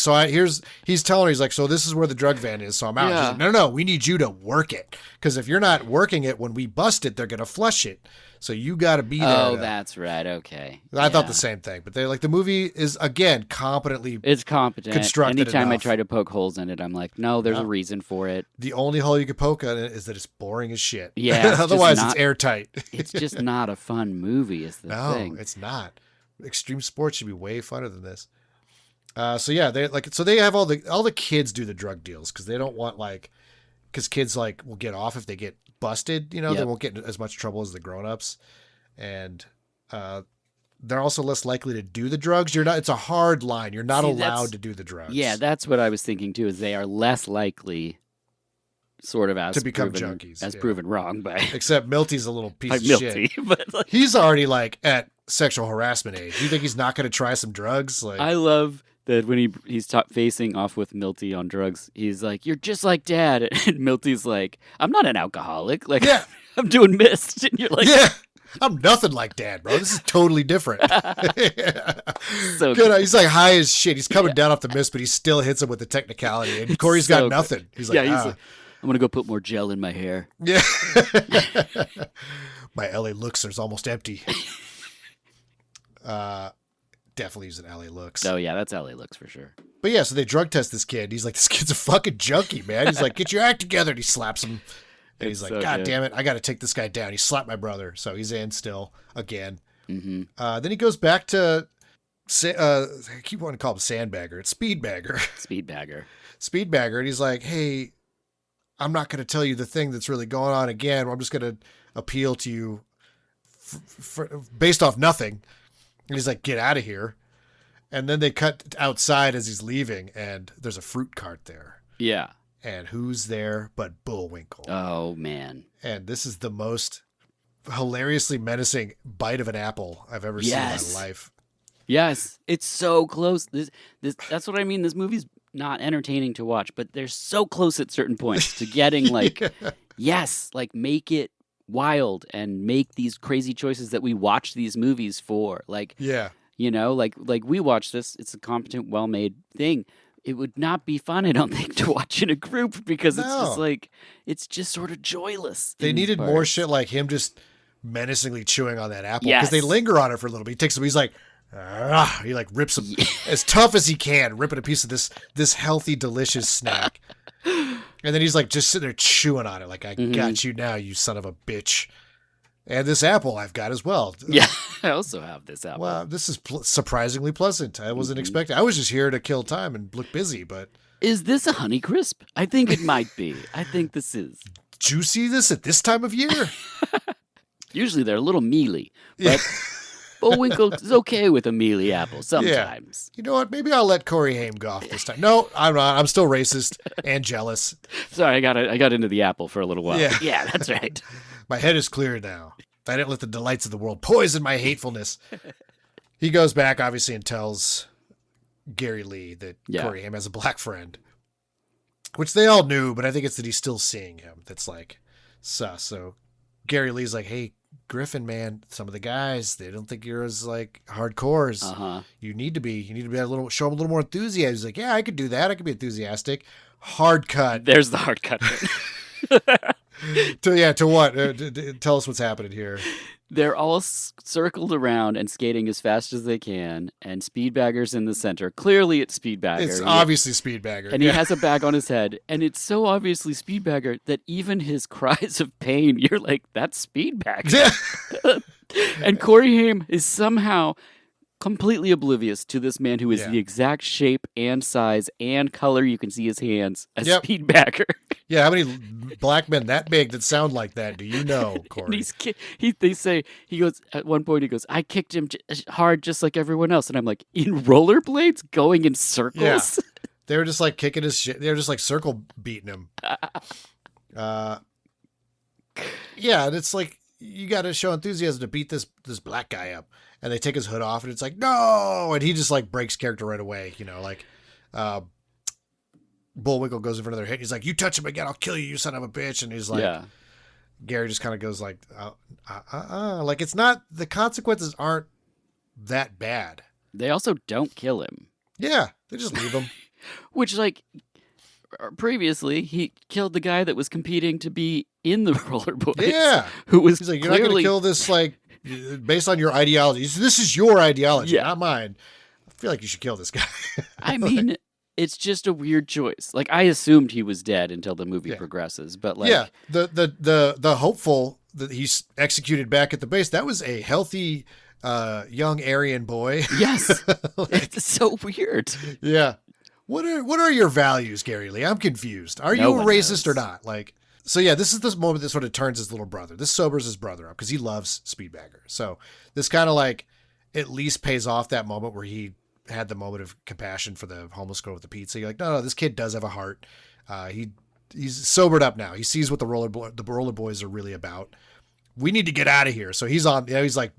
he's telling her, he's like, so this is where the drug van is, so I'm out. Yeah. She's like, no, we need you to work it. Because if you're not working it, when we bust it, they're going to flush it. So you got to be there. Oh, that's right. Okay. I thought the same thing. But the movie is, again, competently It's competent. constructed Anytime enough. I try to poke holes in it, I'm like, no, there's a reason for it. The only hole you could poke on it is that it's boring as shit. Yeah. Otherwise, it's airtight. It's just not a fun movie, is the thing. No, it's not. Extreme sports should be way funner than this. So yeah, they have all the kids do the drug deals because they don't want because kids will get off if they get busted. They won't get in as much trouble as the grown-ups, and they're also less likely to do the drugs. It's a hard line. You're not allowed to do the drugs. Yeah, that's what I was thinking too. Is they are less likely, sort of as to become proven, junkies, as proven wrong by. Except Milty's a little piece of Milty, shit. But he's already at sexual harassment age. Do you think he's not going to try some drugs? I love that when he's facing off with Milty on drugs, he's like, "You're just like Dad," and Milty's like, "I'm not an alcoholic. Like, I'm doing mist," and you're like, "Yeah, I'm nothing like Dad, bro. This is totally different." So good. He's like high as shit. He's coming down off the mist, but he still hits him with the technicality. And Corey's got nothing. He's like, he's like, "I'm gonna go put more gel in my hair." Yeah, my LA Luxor's almost empty. Definitely using LA Looks. Oh yeah, that's LA Looks for sure. But yeah, so they drug test this kid. He's like, this kid's a fucking junkie, man. He's like, get your act together. And he slaps him. And he's like, God damn it, I got to take this guy down. He slapped my brother. So he's in still again. Mm-hmm. Then he goes back to, I keep wanting to call him Sandbagger. It's Speedbagger. Speedbagger. And he's like, hey, I'm not going to tell you the thing that's really going on again. I'm just going to appeal to you based off nothing. And he's like, get out of here. And then they cut outside as he's leaving, and there's a fruit cart there. Yeah. And who's there but Bullwinkle? Oh, man. And this is the most hilariously menacing bite of an apple I've ever seen in my life. Yes, it's so close. That's what I mean. This movie's not entertaining to watch, but they're so close at certain points to getting like, yes, like make it wild and make these crazy choices that we watch these movies for. Like, you know, like we watch this. It's a competent, well-made thing. It would not be fun, I don't think, to watch in a group because it's just like, it's just sort of joyless. They needed more shit like him just menacingly chewing on that apple because they linger on it for a little bit. He takes him. He's like. He like rips him as tough as he can, ripping a piece of this healthy, delicious snack. And then he's like just sitting there chewing on it. Like, I got you now, you son of a bitch. And this apple I've got as well. Yeah, I also have this apple. Wow, this is surprisingly pleasant. I wasn't expecting. I was just here to kill time and look busy, but. Is this a Honeycrisp? I think it might be. I think this is. Juicy this at this time of year? Usually they're a little mealy. But Bullwinkle is okay with a mealy apple sometimes. Yeah. You know what? Maybe I'll let Corey Haim go off this time. No, I'm not. I'm still racist and jealous. Sorry, I got into the apple for a little while. Yeah, that's right. My head is clear now. I didn't let the delights of the world poison my hatefulness. He goes back, obviously, and tells Gary Lee that Corey Haim has a black friend, which they all knew, but I think it's that he's still seeing him. That's like sus. So Gary Lee's like, hey, Griffin, man, some of the guys, they don't think you're as like hardcore as you need to be. You need to be a little, show them a little more enthusiasm. He's like, yeah, I could do that. I could be enthusiastic. Hard cut. There's the hard cut. To what? Tell us what's happening here. They're all circled around and skating as fast as they can, and Speedbagger's in the center. Clearly, it's Speedbagger. It's obviously Speedbagger. And he has a bag on his head, and it's so obviously Speedbagger that even his cries of pain, you're like, that's Speedbagger. And Corey Haim is somehow completely oblivious to this man who is the exact shape and size and color, you can see his hands, as Speedbagger. Yeah, how many black men that big that sound like that do you know, Corey? They say, he goes, at one point he goes, I kicked him hard just like everyone else. And I'm like, in rollerblades going in circles? Yeah. They were just like kicking his shit. They were just like circle beating him. And it's like, you got to show enthusiasm to beat this black guy up. And they take his hood off and it's like, no. And he just like breaks character right away. You know, like, Bullwinkle goes in front of their head. He's like, you touch him again, I'll kill you, you son of a bitch. And he's like, Gary just kind of goes like, like it's not, the consequences aren't that bad. They also don't kill him. Yeah, they just leave him. Which, like, previously he killed the guy that was competing to be in the Rollerboys. Yeah, who was he's like, you're not going to kill this like based on your ideology. This is your ideology, not mine. I feel like you should kill this guy. I mean, it's just a weird choice. Like, I assumed he was dead until the movie progresses, but like, the hopeful that he's executed back at the base, that was a healthy young Aryan boy. Yes, it's so weird. Yeah. What are your values, Gary Lee? I'm confused. Are you a racist or not? Like, so yeah, this is this moment that sort of turns his little brother. This sobers his brother up because he loves Speedbagger. So this kind of like at least pays off that moment where he had the moment of compassion for the homeless girl with the pizza. You're like, no, this kid does have a heart. He's sobered up now. He sees what the Rollerboys are really about. We need to get out of here. So he's on. He's like,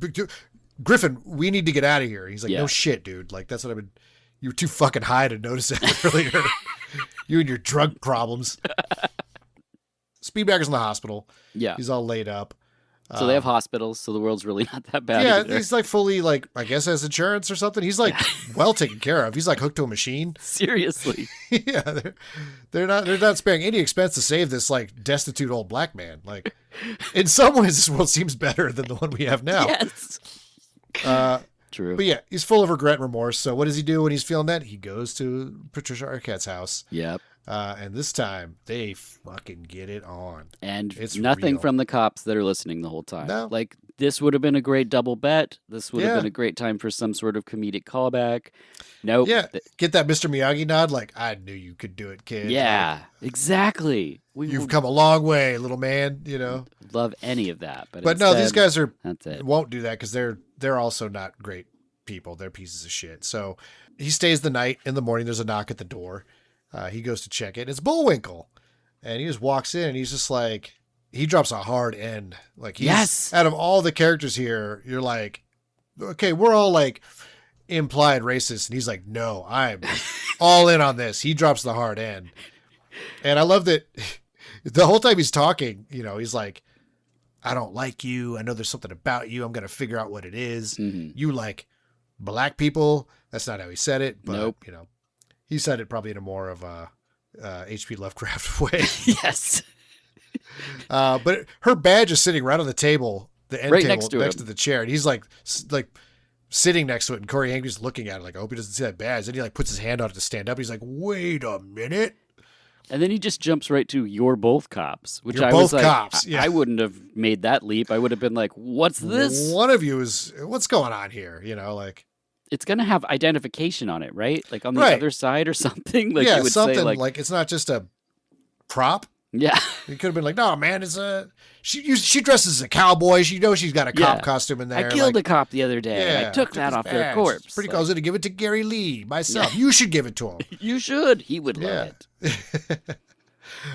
Griffin, we need to get out of here. He's like, no shit, dude. Like that's what I've been. You were too fucking high to notice that earlier. You and your drug problems. Speedbagger's in the hospital. Yeah. He's all laid up. So they have hospitals, so the world's really not that bad. Yeah, either. He's like fully like, I guess has insurance or something. He's like well taken care of. He's like hooked to a machine. Seriously. Yeah. They're not sparing any expense to save this like destitute old black man. Like in some ways this world seems better than the one we have now. Yes. True. But yeah, he's full of regret and remorse. So what does he do when he's feeling that? He goes to Patricia Arquette's house. Yep. And this time they fucking get it on. And it's nothing from the cops that are listening the whole time. No. Like, this would have been a great double bet. This would have been a great time for some sort of comedic callback. Nope. Yeah. Get that Mr. Miyagi nod. Like, I knew you could do it, kid. Yeah, exactly. You've come a long way, little man, you know. Love any of that. But instead, no, these guys that's won't do that because they're also not great people. They're pieces of shit. So he stays the night. In the morning, there's a knock at the door. He goes to check it. It's Bullwinkle. And he just walks in and he's just like, he drops a hard end. Like, Yes. Out of all the characters here, you're like, okay, we're all like implied racist, and he's like, no, I'm all in on this. He drops the hard end, and I love that the whole time he's talking, he's like, I don't like you. I know there's something about you. I'm gonna figure out what it is. Mm-hmm. You like black people. That's not how he said it, but Nope. he said it probably in a more of a H.P. Lovecraft way. Yes. But her badge is sitting right on the table, the end Right table next to next him. to the chair, and he's like sitting next to it, and Corey Haim is looking at it like, I hope he doesn't see that badge. Then he like puts his hand on it to stand up. He's like, wait a minute. And then he just jumps right to "You're both cops," which You're I both was like, cops. Yeah. I wouldn't have made that leap. I would have been like, "What's this?" One of you is, what's going on here? Like, It's gonna have identification on it, right? Like on the Right. other side or something. Like yeah, you would something say, like it's not just a prop. yeah, It could have been like, no, man, she dresses as a cowboy. She knows she's got a cop Yeah. costume in there. I killed a cop the other day. and I took that his off their badge. corpse. It's pretty Like, cool. I was going to give it to Gary Lee myself. You should give it to him. You should. He would love it.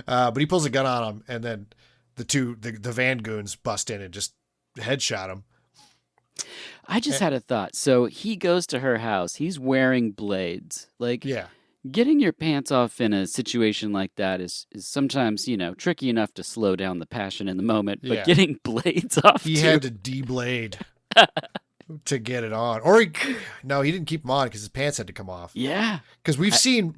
But he pulls a gun on him, and then the van goons bust in and just headshot him. I just had a thought. So he goes to her house. He's wearing blades. Like, Yeah. getting your pants off in a situation like that is sometimes, tricky enough to slow down the passion in the moment. But Yeah. getting blades off, He too. had to deblade to get it on. Or he didn't keep them on because his pants had to come off. Yeah. Because we've seen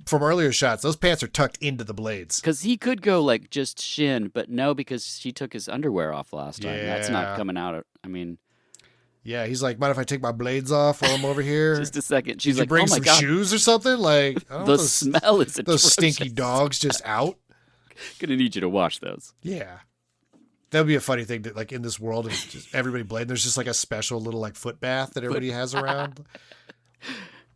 from earlier shots, those pants are tucked into the blades. Because he could go like just shin, but no, because she took his underwear off last time. That's Yeah. not coming out. I mean, Yeah, he's like, mind if I take my blades off while I'm over here? just a second. Did She's you like, bring oh my some God, shoes or something? Like, I don't the know, smell is those atrocious. stinky dogs just out. Gonna need you to wash those. Yeah. That would be a funny thing that, like, in this world, if just everybody blade, there's just like a special little like foot bath that everybody has around.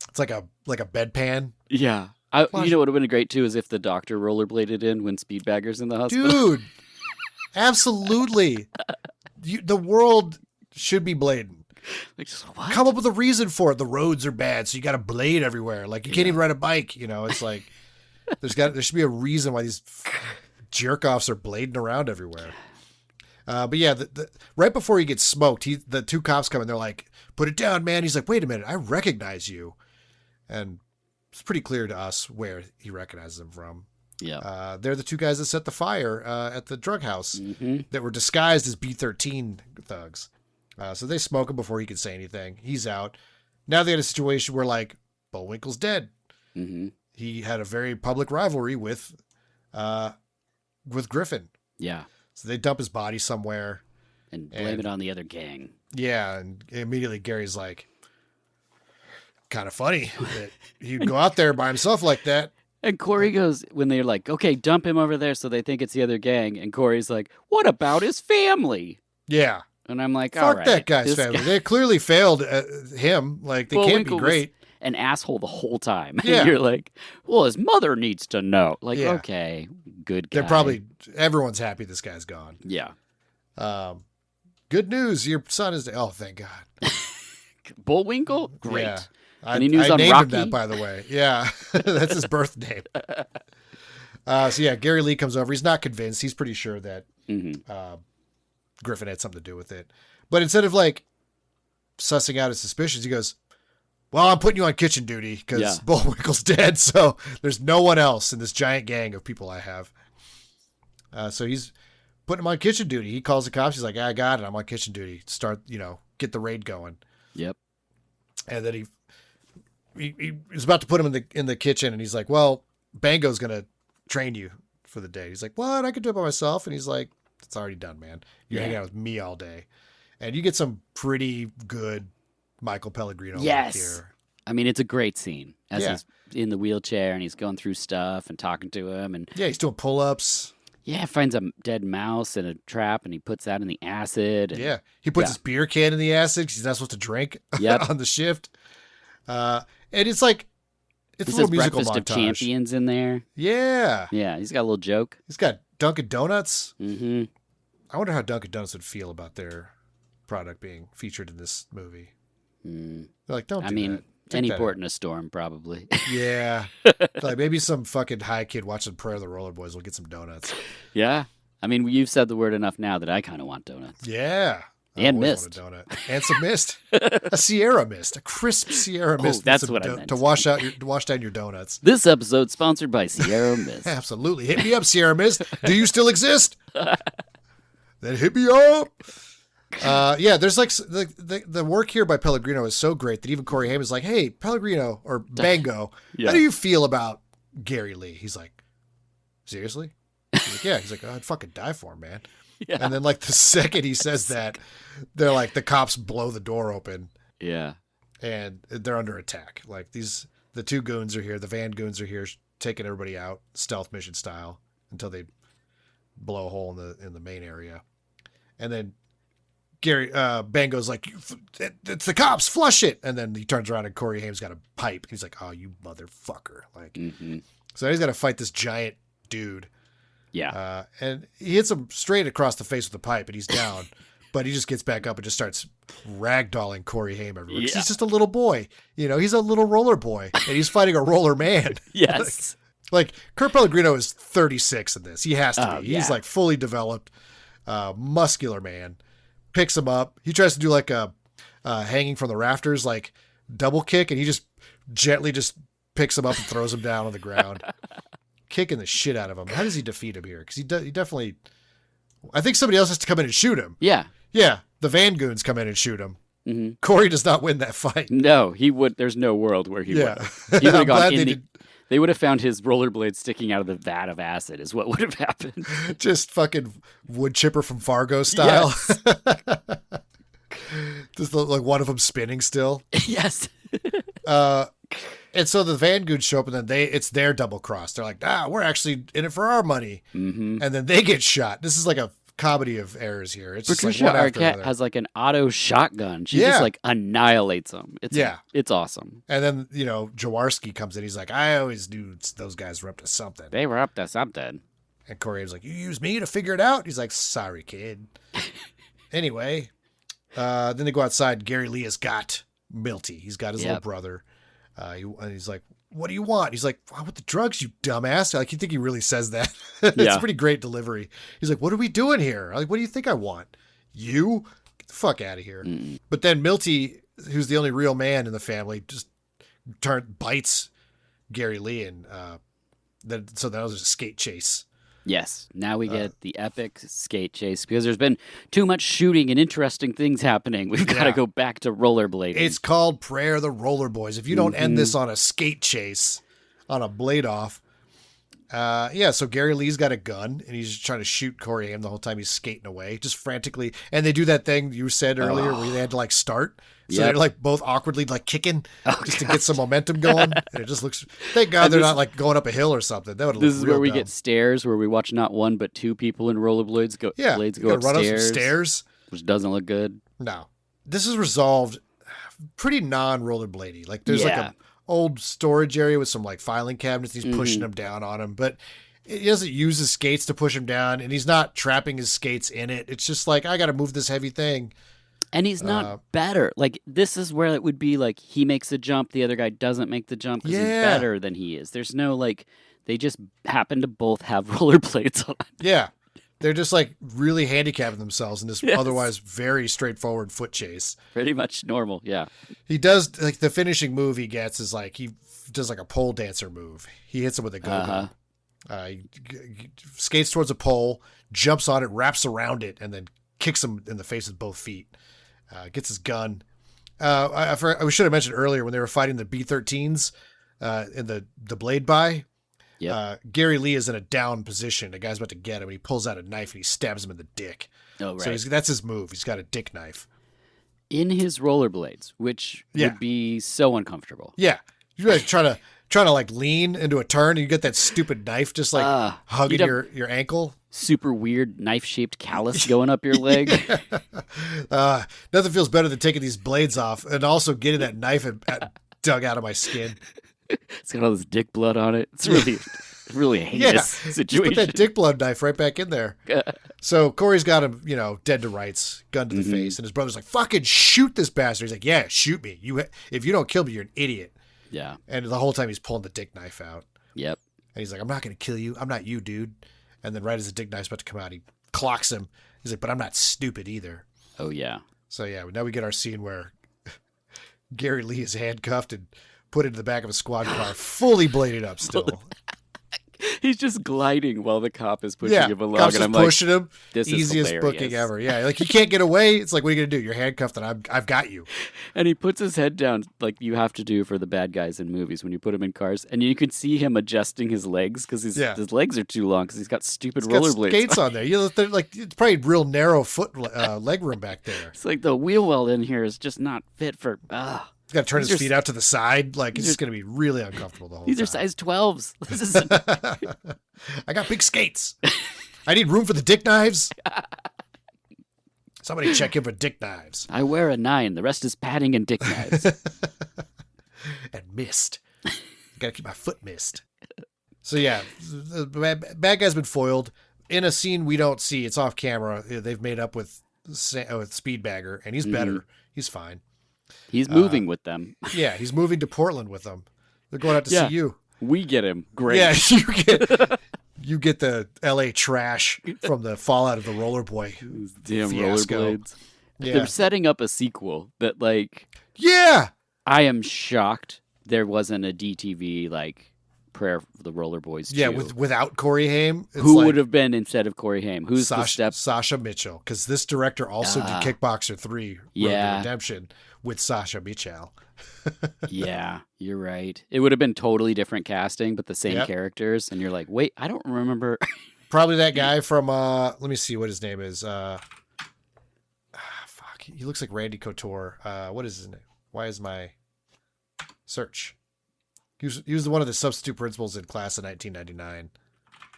It's like a bedpan. Yeah. You know what would have been great too is if the doctor rollerbladed in when Speedbagger's in the hospital. Dude, absolutely. The world should be blading. Like, what? Come up with a reason for it. The roads are bad, so you got to blade everywhere. Like, you can't even ride a bike. It's like there should be a reason why these jerk offs are blading around everywhere. But yeah, right before he gets smoked, the two cops come in. They're like, "Put it down, man." He's like, "Wait a minute, I recognize you," and it's pretty clear to us where he recognizes them from. Yeah. They're the two guys that set the fire at the drug house Mm-hmm. that were disguised as B-13 thugs. So they smoke him before he could say anything. He's out. Now they had a situation where, like, Bullwinkle's dead. Mm-hmm. He had a very public rivalry with Griffin. Yeah. So they dump his body somewhere. And blame it on the other gang. Yeah, and immediately Gary's like, kind of funny that he'd go out there by himself like that. And Corey goes, when they're like, okay, dump him over there so they think it's the other gang. And Corey's like, what about his family? Yeah. And I'm like, all Fuck right. that guy's this family. guy- They clearly failed him. Like, they can't be Bullwinkle was great. an asshole the whole time. Yeah. And you're like, well, his mother needs to know. Like, Yeah. okay, good guy. They're probably, everyone's happy this guy's gone. Yeah. Good news. Your son is, oh, thank God. Bullwinkle? Great. Yeah. Any news I on named Rocky? him that, by the way. Yeah. That's his birth name. So yeah, Gary Lee comes over. He's not convinced. He's pretty sure that Mm-hmm. Griffin had something to do with it. But instead of like sussing out his suspicions, he goes, well, I'm putting you on kitchen duty because Yeah. Bullwinkle's dead. So there's no one else in this giant gang of people I have. So he's putting him on kitchen duty. He calls the cops. He's like, I got it. I'm on kitchen duty. Start, get the raid going. Yep. And then he was about to put him in the kitchen, and he's like, well, Bango's going to train you for the day. He's like, what? I could do it by myself. And he's like, it's already done, man. You're hanging out with me all day. And you get some pretty good Michael Pellegrino work Yes. here. I mean, it's a great scene as Yeah. he's in the wheelchair and he's going through stuff and talking to him. And Yeah, he's doing pull-ups. yeah, finds a dead mouse in a trap and he puts that in the acid. And Yeah. He puts Yeah. his beer can in the acid 'cause he's not supposed to drink Yep. on the shift. And it's like, it's He a little says musical Breakfast of montage. Champions in there. Yeah. Yeah, he's got a little joke. He's got Dunkin' Donuts. Mm-hmm. I wonder how Dunkin' Donuts would feel about their product being featured in this movie. They're like, don't do I mean, that. Take any that port in a storm, probably. out. Yeah. Like maybe some fucking high kid watching Prayer of the Rollerboys will get some donuts. Yeah. I mean, you've said the word enough now that I kind of want donuts. Yeah. And I always mist. want a donut. And some mist. A Sierra mist. A crisp Sierra mist. That's what I meant. To wash down your donuts. This episode sponsored by Sierra Mist. Absolutely. Hit me up, Sierra Mist. Do you still exist? Then hit me up. Yeah, there's like the work here by Pellegrino is so great that even Corey Haim is like, hey, Pellegrino or Bango, how do you feel about Gary Lee? He's like, seriously? He's like, yeah. He's like, I'd fucking die for him, man. Yeah. And then like the second he says that, they're like, the cops blow the door open. Yeah. And they're under attack. Like the two goons are here. The van goons are here taking everybody out stealth mission style until they blow a hole in the main area. And then Bango's like, it's the cops, flush it. And then he turns around and Corey Haim's got a pipe. He's like, oh, you motherfucker. Like, So he's got to fight this giant dude. Yeah. And he hits him straight across the face with a pipe and he's down, but he just gets back up and just starts ragdolling Corey Haim everywhere. Yeah. He's just a little boy, he's a little roller boy and he's fighting a roller man. Yes. Like Kurt Pellegrino is 36 in this. He has to be. Yeah. He's like fully developed, muscular man. Picks him up. He tries to do like a hanging from the rafters, like double kick, and he just gently just picks him up and throws him down on the ground, kicking the shit out of him. How does he defeat him here? Because he definitely, I think somebody else has to come in and shoot him. Yeah. Yeah. The van goons come in and shoot him. Mm-hmm. Corey does not win that fight. No, he would. There's no world where he would. He would have gone in They would have found his rollerblades sticking out of the vat of acid is what would have happened. Just fucking wood chipper from Fargo style. Yes. Just like one of them spinning still. Yes. And so the van goons show up and then it's their double cross. They're like, we're actually in it for our money. Mm-hmm. And then they get shot. This is like a comedy of errors here. It's Patricia just like one after Arquette another. has like an auto shotgun. She just like annihilates them. It's awesome. And then, Jaworski comes in. He's like, I always knew those guys were up to something. They were up to something. And Corey was like, you use me to figure it out? He's like, sorry, kid. Anyway, then they go outside. And Gary Lee has got Milty. He's got his little brother. And he's like, what do you want? He's like, I want the drugs, you dumbass. Like, you think he really says that? It's a pretty great delivery. He's like, what are we doing here? I'm like, what do you think I want? You? Get the fuck out of here. Mm. But then Milty, who's the only real man in the family, just bites Gary Lee. And so that was a skate chase. Yes. Now we get the epic skate chase because there's been too much shooting and interesting things happening. We've got to go back to rollerblading. It's called Prayer of the Rollerboys. If you don't end this on a skate chase, on a blade off. So Gary Lee's got a gun and he's just trying to shoot Corey Haim the whole time he's skating away, just frantically. And they do that thing you said earlier where they had to like start. So they're like both awkwardly like kicking just to get some momentum going. And it just looks, thank God they're not like going up a hill or something. That would look real dumb. This is where we get stairs where we watch not one but two people in rollerblades go blades go run up some stairs. Which doesn't look good. No. This is resolved pretty non-rollerbladey. Like there's like a old storage area with some like filing cabinets. He's pushing them down on him, but he doesn't use his skates to push him down, and he's not trapping his skates in it. It's just like, I got to move this heavy thing. And he's not better. Like, this is where it would be like he makes a jump, the other guy doesn't make the jump because he's better than he is. There's no like, they just happen to both have rollerblades on. Yeah. They're just like really handicapping themselves in this otherwise very straightforward foot chase. Pretty much normal, yeah. He does, like, the finishing move he gets is like, he does like a pole dancer move. He hits him with a go-go. He skates towards a pole, jumps on it, wraps around it, and then kicks him in the face with both feet. Gets his gun. We should have mentioned earlier when they were fighting the B-13s in the blade buy. Gary Lee is in a down position. The guy's about to get him, and he pulls out a knife and he stabs him in the dick. Oh, right. So that's his move. He's got a dick knife. In his rollerblades, which would be so uncomfortable. Yeah. You're like trying to like lean into a turn, and you get that stupid knife just like hugging your ankle. Super weird knife-shaped callus going up your leg. Nothing feels better than taking these blades off and also getting that knife dug out of my skin. It's got all this dick blood on it. It's really a heinous situation. Just put that dick blood knife right back in there. So Corey's got him, dead to rights, gun to the face, and his brother's like, "Fucking shoot this bastard." He's like, "Yeah, shoot me. If you don't kill me, you're an idiot." Yeah. And the whole time he's pulling the dick knife out. Yep. And he's like, "I'm not going to kill you. I'm not you, dude." And then right as the Dick Knife's about to come out, he clocks him. He's like, but I'm not stupid either. Oh, yeah. So, yeah, now we get our scene where Gary Lee is handcuffed and put into the back of a squad car, fully bladed up still. He's just gliding while the cop is pushing him along. Cops and I'm just pushing him. This Easiest is booking ever. Yeah, like you can't get away. It's like, what are you going to do? You're handcuffed and I've got you. And he puts his head down like you have to do for the bad guys in movies when you put him in cars. And you can see him adjusting his legs because his legs are too long because he's got stupid rollerblades. Skates on there. Like, it's probably real narrow foot leg room back there. It's like the wheel well in here is just not fit for... He's got to turn his feet out to the side. Like, it's just going to be really uncomfortable the whole time. These are size 12s. This is... I got big skates. I need room for the Dick Knives. Somebody check in for Dick Knives. I wear a 9. The rest is padding and Dick Knives. And mist. Got to keep my foot mist. So, yeah, the bad guy's been foiled. In a scene we don't see, it's off camera. They've made up with Speedbagger, and he's better. He's fine. He's moving with them. Yeah, he's moving to Portland with them. They're going out to see you. We get him. Great. Yeah, you get the LA trash from the fallout of the Rollerboy damn fiasco. rollerblades. Yeah. They're setting up a sequel that, like... Yeah! I am shocked there wasn't a DTV, like, Prayer for the Rollerboys 2. Yeah, without Corey Haim. Who would have been instead of Corey Haim? Who's Sasha Mitchell, because this director also did Kickboxer 3, Road to Redemption, with Sasha Mitchell. Yeah, you're right. It would have been totally different casting, but the same characters. And you're like, wait, I don't remember. Probably that guy from, let me see what his name is. Fuck, he looks like Randy Couture. What is his name? Why is my search? He was one of the substitute principals in class of 1999.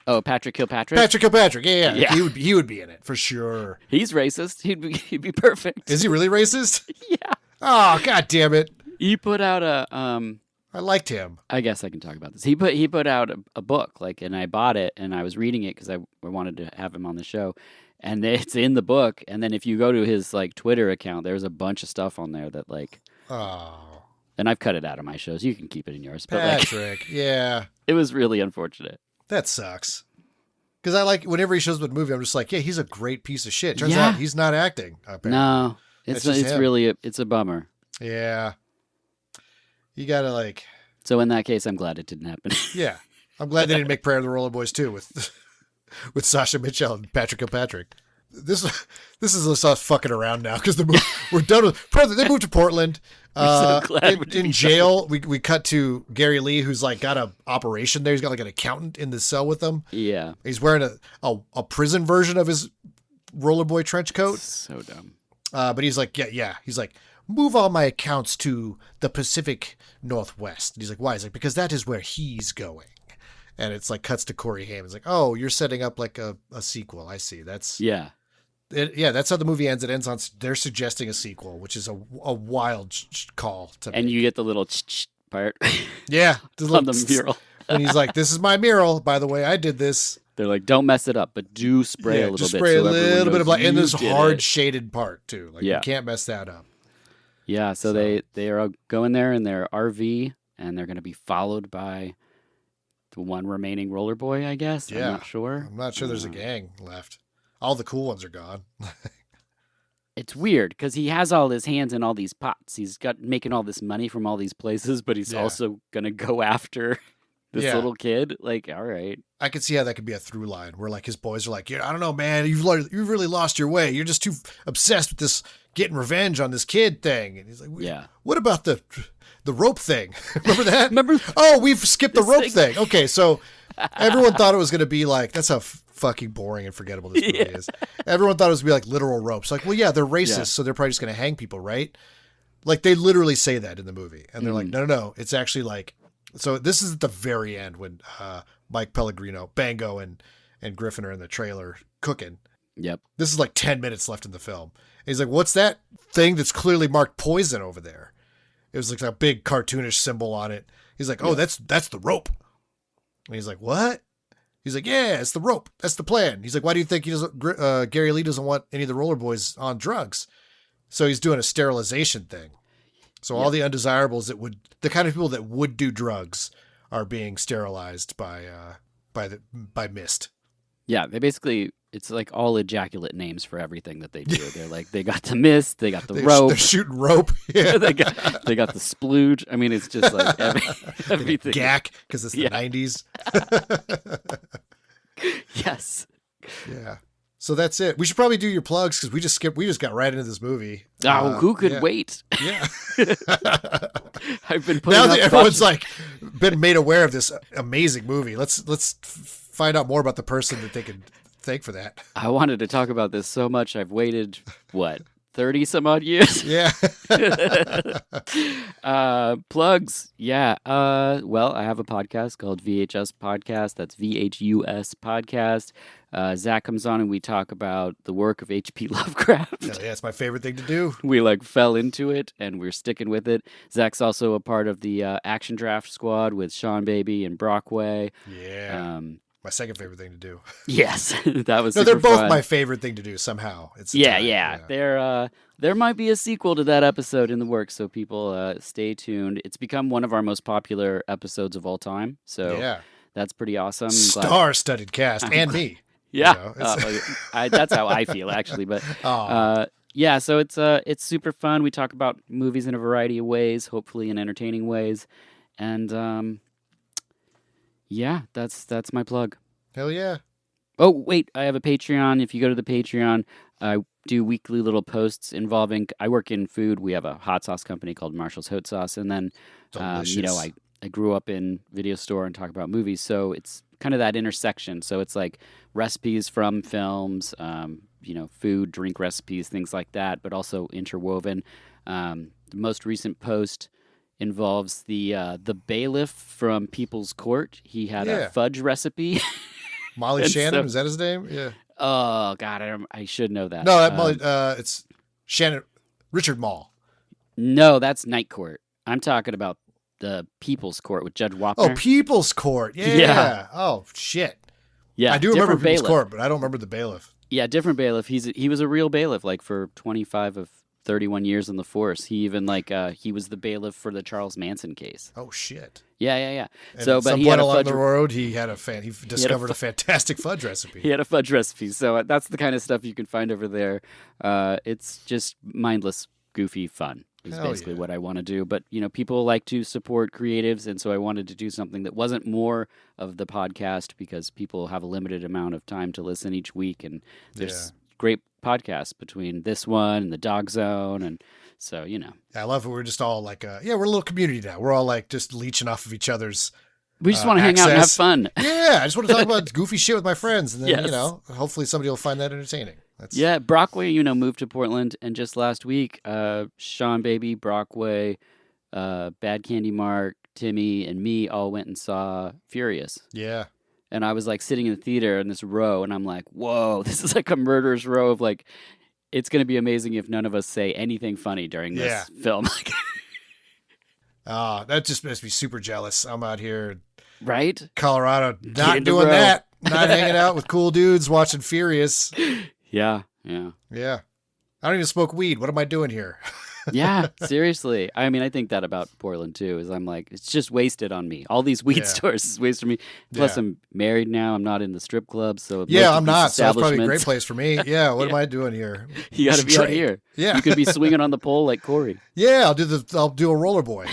Oh, Patrick Kilpatrick? Patrick Kilpatrick, yeah. He would be in it, for sure. He's racist. He'd be perfect. Is he really racist? Yeah. Oh, god damn it. He put out a... I liked him. I guess I can talk about this. He put out a book, like, and I bought it, and I was reading it because I wanted to have him on the show. And it's in the book, and then if you go to his, like, Twitter account, there's a bunch of stuff on there that, like... Oh... And I've cut it out of my shows. You can keep it in yours. But Patrick, yeah. It was really unfortunate. That sucks. Because I like, whenever he shows up in a movie, I'm just like, yeah, he's a great piece of shit. Turns out he's not acting. Apparently. No, it's really, it's a bummer. Yeah. You got to like. So in that case, I'm glad it didn't happen. Yeah. I'm glad they didn't make Prayer of the Rollerboys too with Sasha Mitchell and Patrick Kilpatrick. This is us fucking around now because we're done with. They moved to Portland. So glad in jail, we cut to Gary Lee, who's like got an operation there. He's got like an accountant in the cell with him. Yeah, he's wearing a prison version of his Rollerboy trench coat. So dumb. But he's like, yeah. He's like, move all my accounts to the Pacific Northwest. And he's like, why? He's like, because that is where he's going. And it's like cuts to Corey Haim. It's like, oh, you're setting up like a sequel. I see. That's that's how the movie ends. It ends on they're suggesting a sequel, which is a wild call to me. And you get the little part. Yeah. On the mural. And he's like, this is my mural. By the way, I did this. They're like, don't mess it up, but do spray a little bit. Spray a little bit of light. And this hard shaded part, too. Like, you can't mess that up. Yeah, so they are going there in their RV, and they're going to be followed by the one remaining roller boy, I guess. Yeah. I'm not sure. I'm not sure there's a gang left. All the cool ones are gone. It's weird because he has all his hands in all these pots. He's got making all this money from all these places, but he's also going to go after this little kid. Like, all right. I could see how that could be a through line where like his boys are like, yeah, I don't know, man. You've really lost your way. You're just too obsessed with this getting revenge on this kid thing. And he's like, what about the rope thing? Remember that? Oh, we've skipped the rope thing. Okay, so everyone thought it was going to be like, that's how fucking boring and forgettable this movie is. Everyone thought it was going to be like literal ropes. Like, well, yeah, they're racist, so they're probably just going to hang people, right? Like, they literally say that in the movie. And they're like, no. It's actually like, so this is at the very end when Mike Pellegrino, Bango, and Griffin are in the trailer cooking. Yep. This is like 10 minutes left in the film. And he's like, what's that thing that's clearly marked poison over there? It was like a big cartoonish symbol on it. He's like, oh, that's the rope. And he's like, what? He's like, yeah, it's the rope. That's the plan. He's like, why do you think Gary Lee doesn't want any of the roller boys on drugs? So he's doing a sterilization thing. So all the undesirables the kind of people that would do drugs are being sterilized by mist. Yeah, they basically, it's like all ejaculate names for everything that they do. They're like, they got the mist, they got the rope. They're shooting rope. Yeah. they got the splooge. I mean, it's just like everything. Gack, because it's the 90s. Yes. Yeah. So that's it. We should probably do your plugs because we just got right into this movie. Oh, who could wait? Yeah. I've been putting now that everyone's like been made aware of this amazing movie. Let's find out more about the person that they can thank for that. I wanted to talk about this so much. I've waited 30 some odd years. Yeah. Plugs. Yeah. Well, I have a podcast called VHUS Podcast. That's VHUS Podcast. Zach comes on and we talk about the work of H.P. Lovecraft. Yeah, it's my favorite thing to do. We fell into it and we're sticking with it. Zach's also a part of the Action Draft Squad with Sean Baby and Brockway. Yeah. My second favorite thing to do. Yes, that was. No, they're both fun. my favorite thing to do. Somehow, it's yeah. There might be a sequel to that episode in the works, so people stay tuned. It's become one of our most popular episodes of all time. So that's pretty awesome. Star-studded cast, and me. Yeah, that's how I feel actually. But yeah, so it's super fun. We talk about movies in a variety of ways, hopefully in entertaining ways, and yeah, that's my plug. Hell yeah. Oh, wait, I have a Patreon. If you go to the Patreon, I do weekly little posts involving, I work in food. We have a hot sauce company called Marshall's Hot Sauce. And then, I grew up in video store and talk about movies. So it's kind of that intersection. So it's like recipes from films, food, drink recipes, things like that, but also interwoven. The most recent post involves the bailiff from People's Court. He had a fudge recipe. Molly Shannon, is that his name? Yeah. Oh God, I should know that. No, that Molly. It's Shannon. Richard Mall. No, that's Night Court. I'm talking about the People's Court with Judge Wapner. Oh, People's Court. Yeah. Oh shit. Yeah, I do remember People's bailiff. Court, but I don't remember the bailiff. Yeah, different bailiff. He was a real bailiff, like for 25 of 31 years in the force. He even he was the bailiff for the Charles Manson case. Oh shit. Yeah. And so, but he had along the road, he discovered a fantastic fudge recipe. He had a fudge recipe. So that's the kind of stuff you can find over there. It's just mindless, goofy fun is basically what I want to do. But people like to support creatives, and so I wanted to do something that wasn't more of the podcast because people have a limited amount of time to listen each week, and there's great podcasts between this one and the Dog Zone, and so I love it. We're just all like we're a little community now. We're all like just leeching off of each other's we just want to hang out and have fun. Yeah, I just want to talk about goofy shit with my friends, and then hopefully somebody will find that entertaining. Brockway moved to Portland, and just last week Sean Baby, Brockway, Bad Candy Mark, Timmy, and me all went and saw Furious. Yeah. And I was like sitting in the theater in this row, and I'm like, whoa, this is like a murderer's row of like, it's going to be amazing if none of us say anything funny during this film. That just makes me super jealous. I'm out here, right? Colorado, not doing that. Not hanging out with cool dudes watching Furious. Yeah. I don't even smoke weed. What am I doing here? Yeah, seriously. I mean, I think that about Portland too. Is I'm like, it's just wasted on me. All these weed stores is wasted on me. Plus, I'm married now. I'm not in the strip club, so I'm not. So that's probably a great place for me. Yeah, what am I doing here? You got to be out here. Yeah, you could be swinging on the pole like Corey. Yeah, I'll do a roller boy.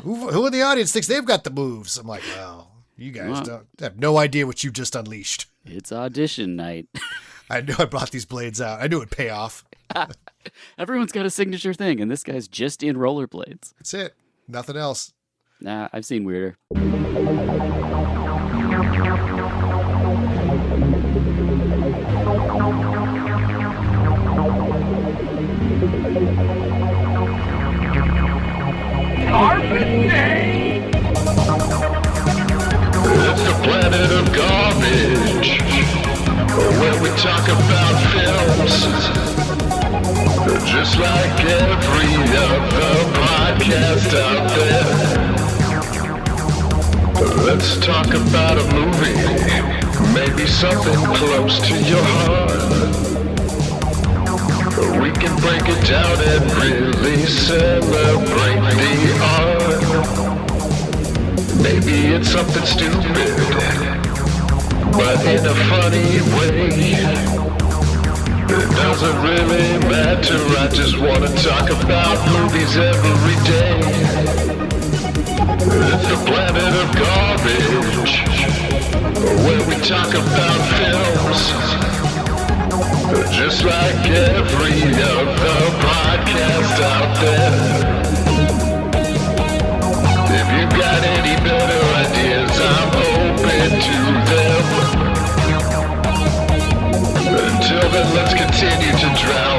Who in the audience thinks they've got the moves? I'm like, well, you guys don't have no idea what you just unleashed. It's audition night. I knew I brought these blades out. I knew it'd pay off. Everyone's got a signature thing, and this guy's just in rollerblades. That's it. Nothing else. Nah, I've seen weirder. It's the planet of garbage, where we talk about films. Just like every other podcast out there. Let's talk about a movie, maybe something close to your heart. We can break it down and really celebrate the art. Maybe it's something stupid, but in a funny way. It doesn't really matter, I just wanna talk about movies every day. It's the planet of garbage, where we talk about films, just like every other podcast out there. If you got any better ideas, I'm open to them. Until then, let's continue to drown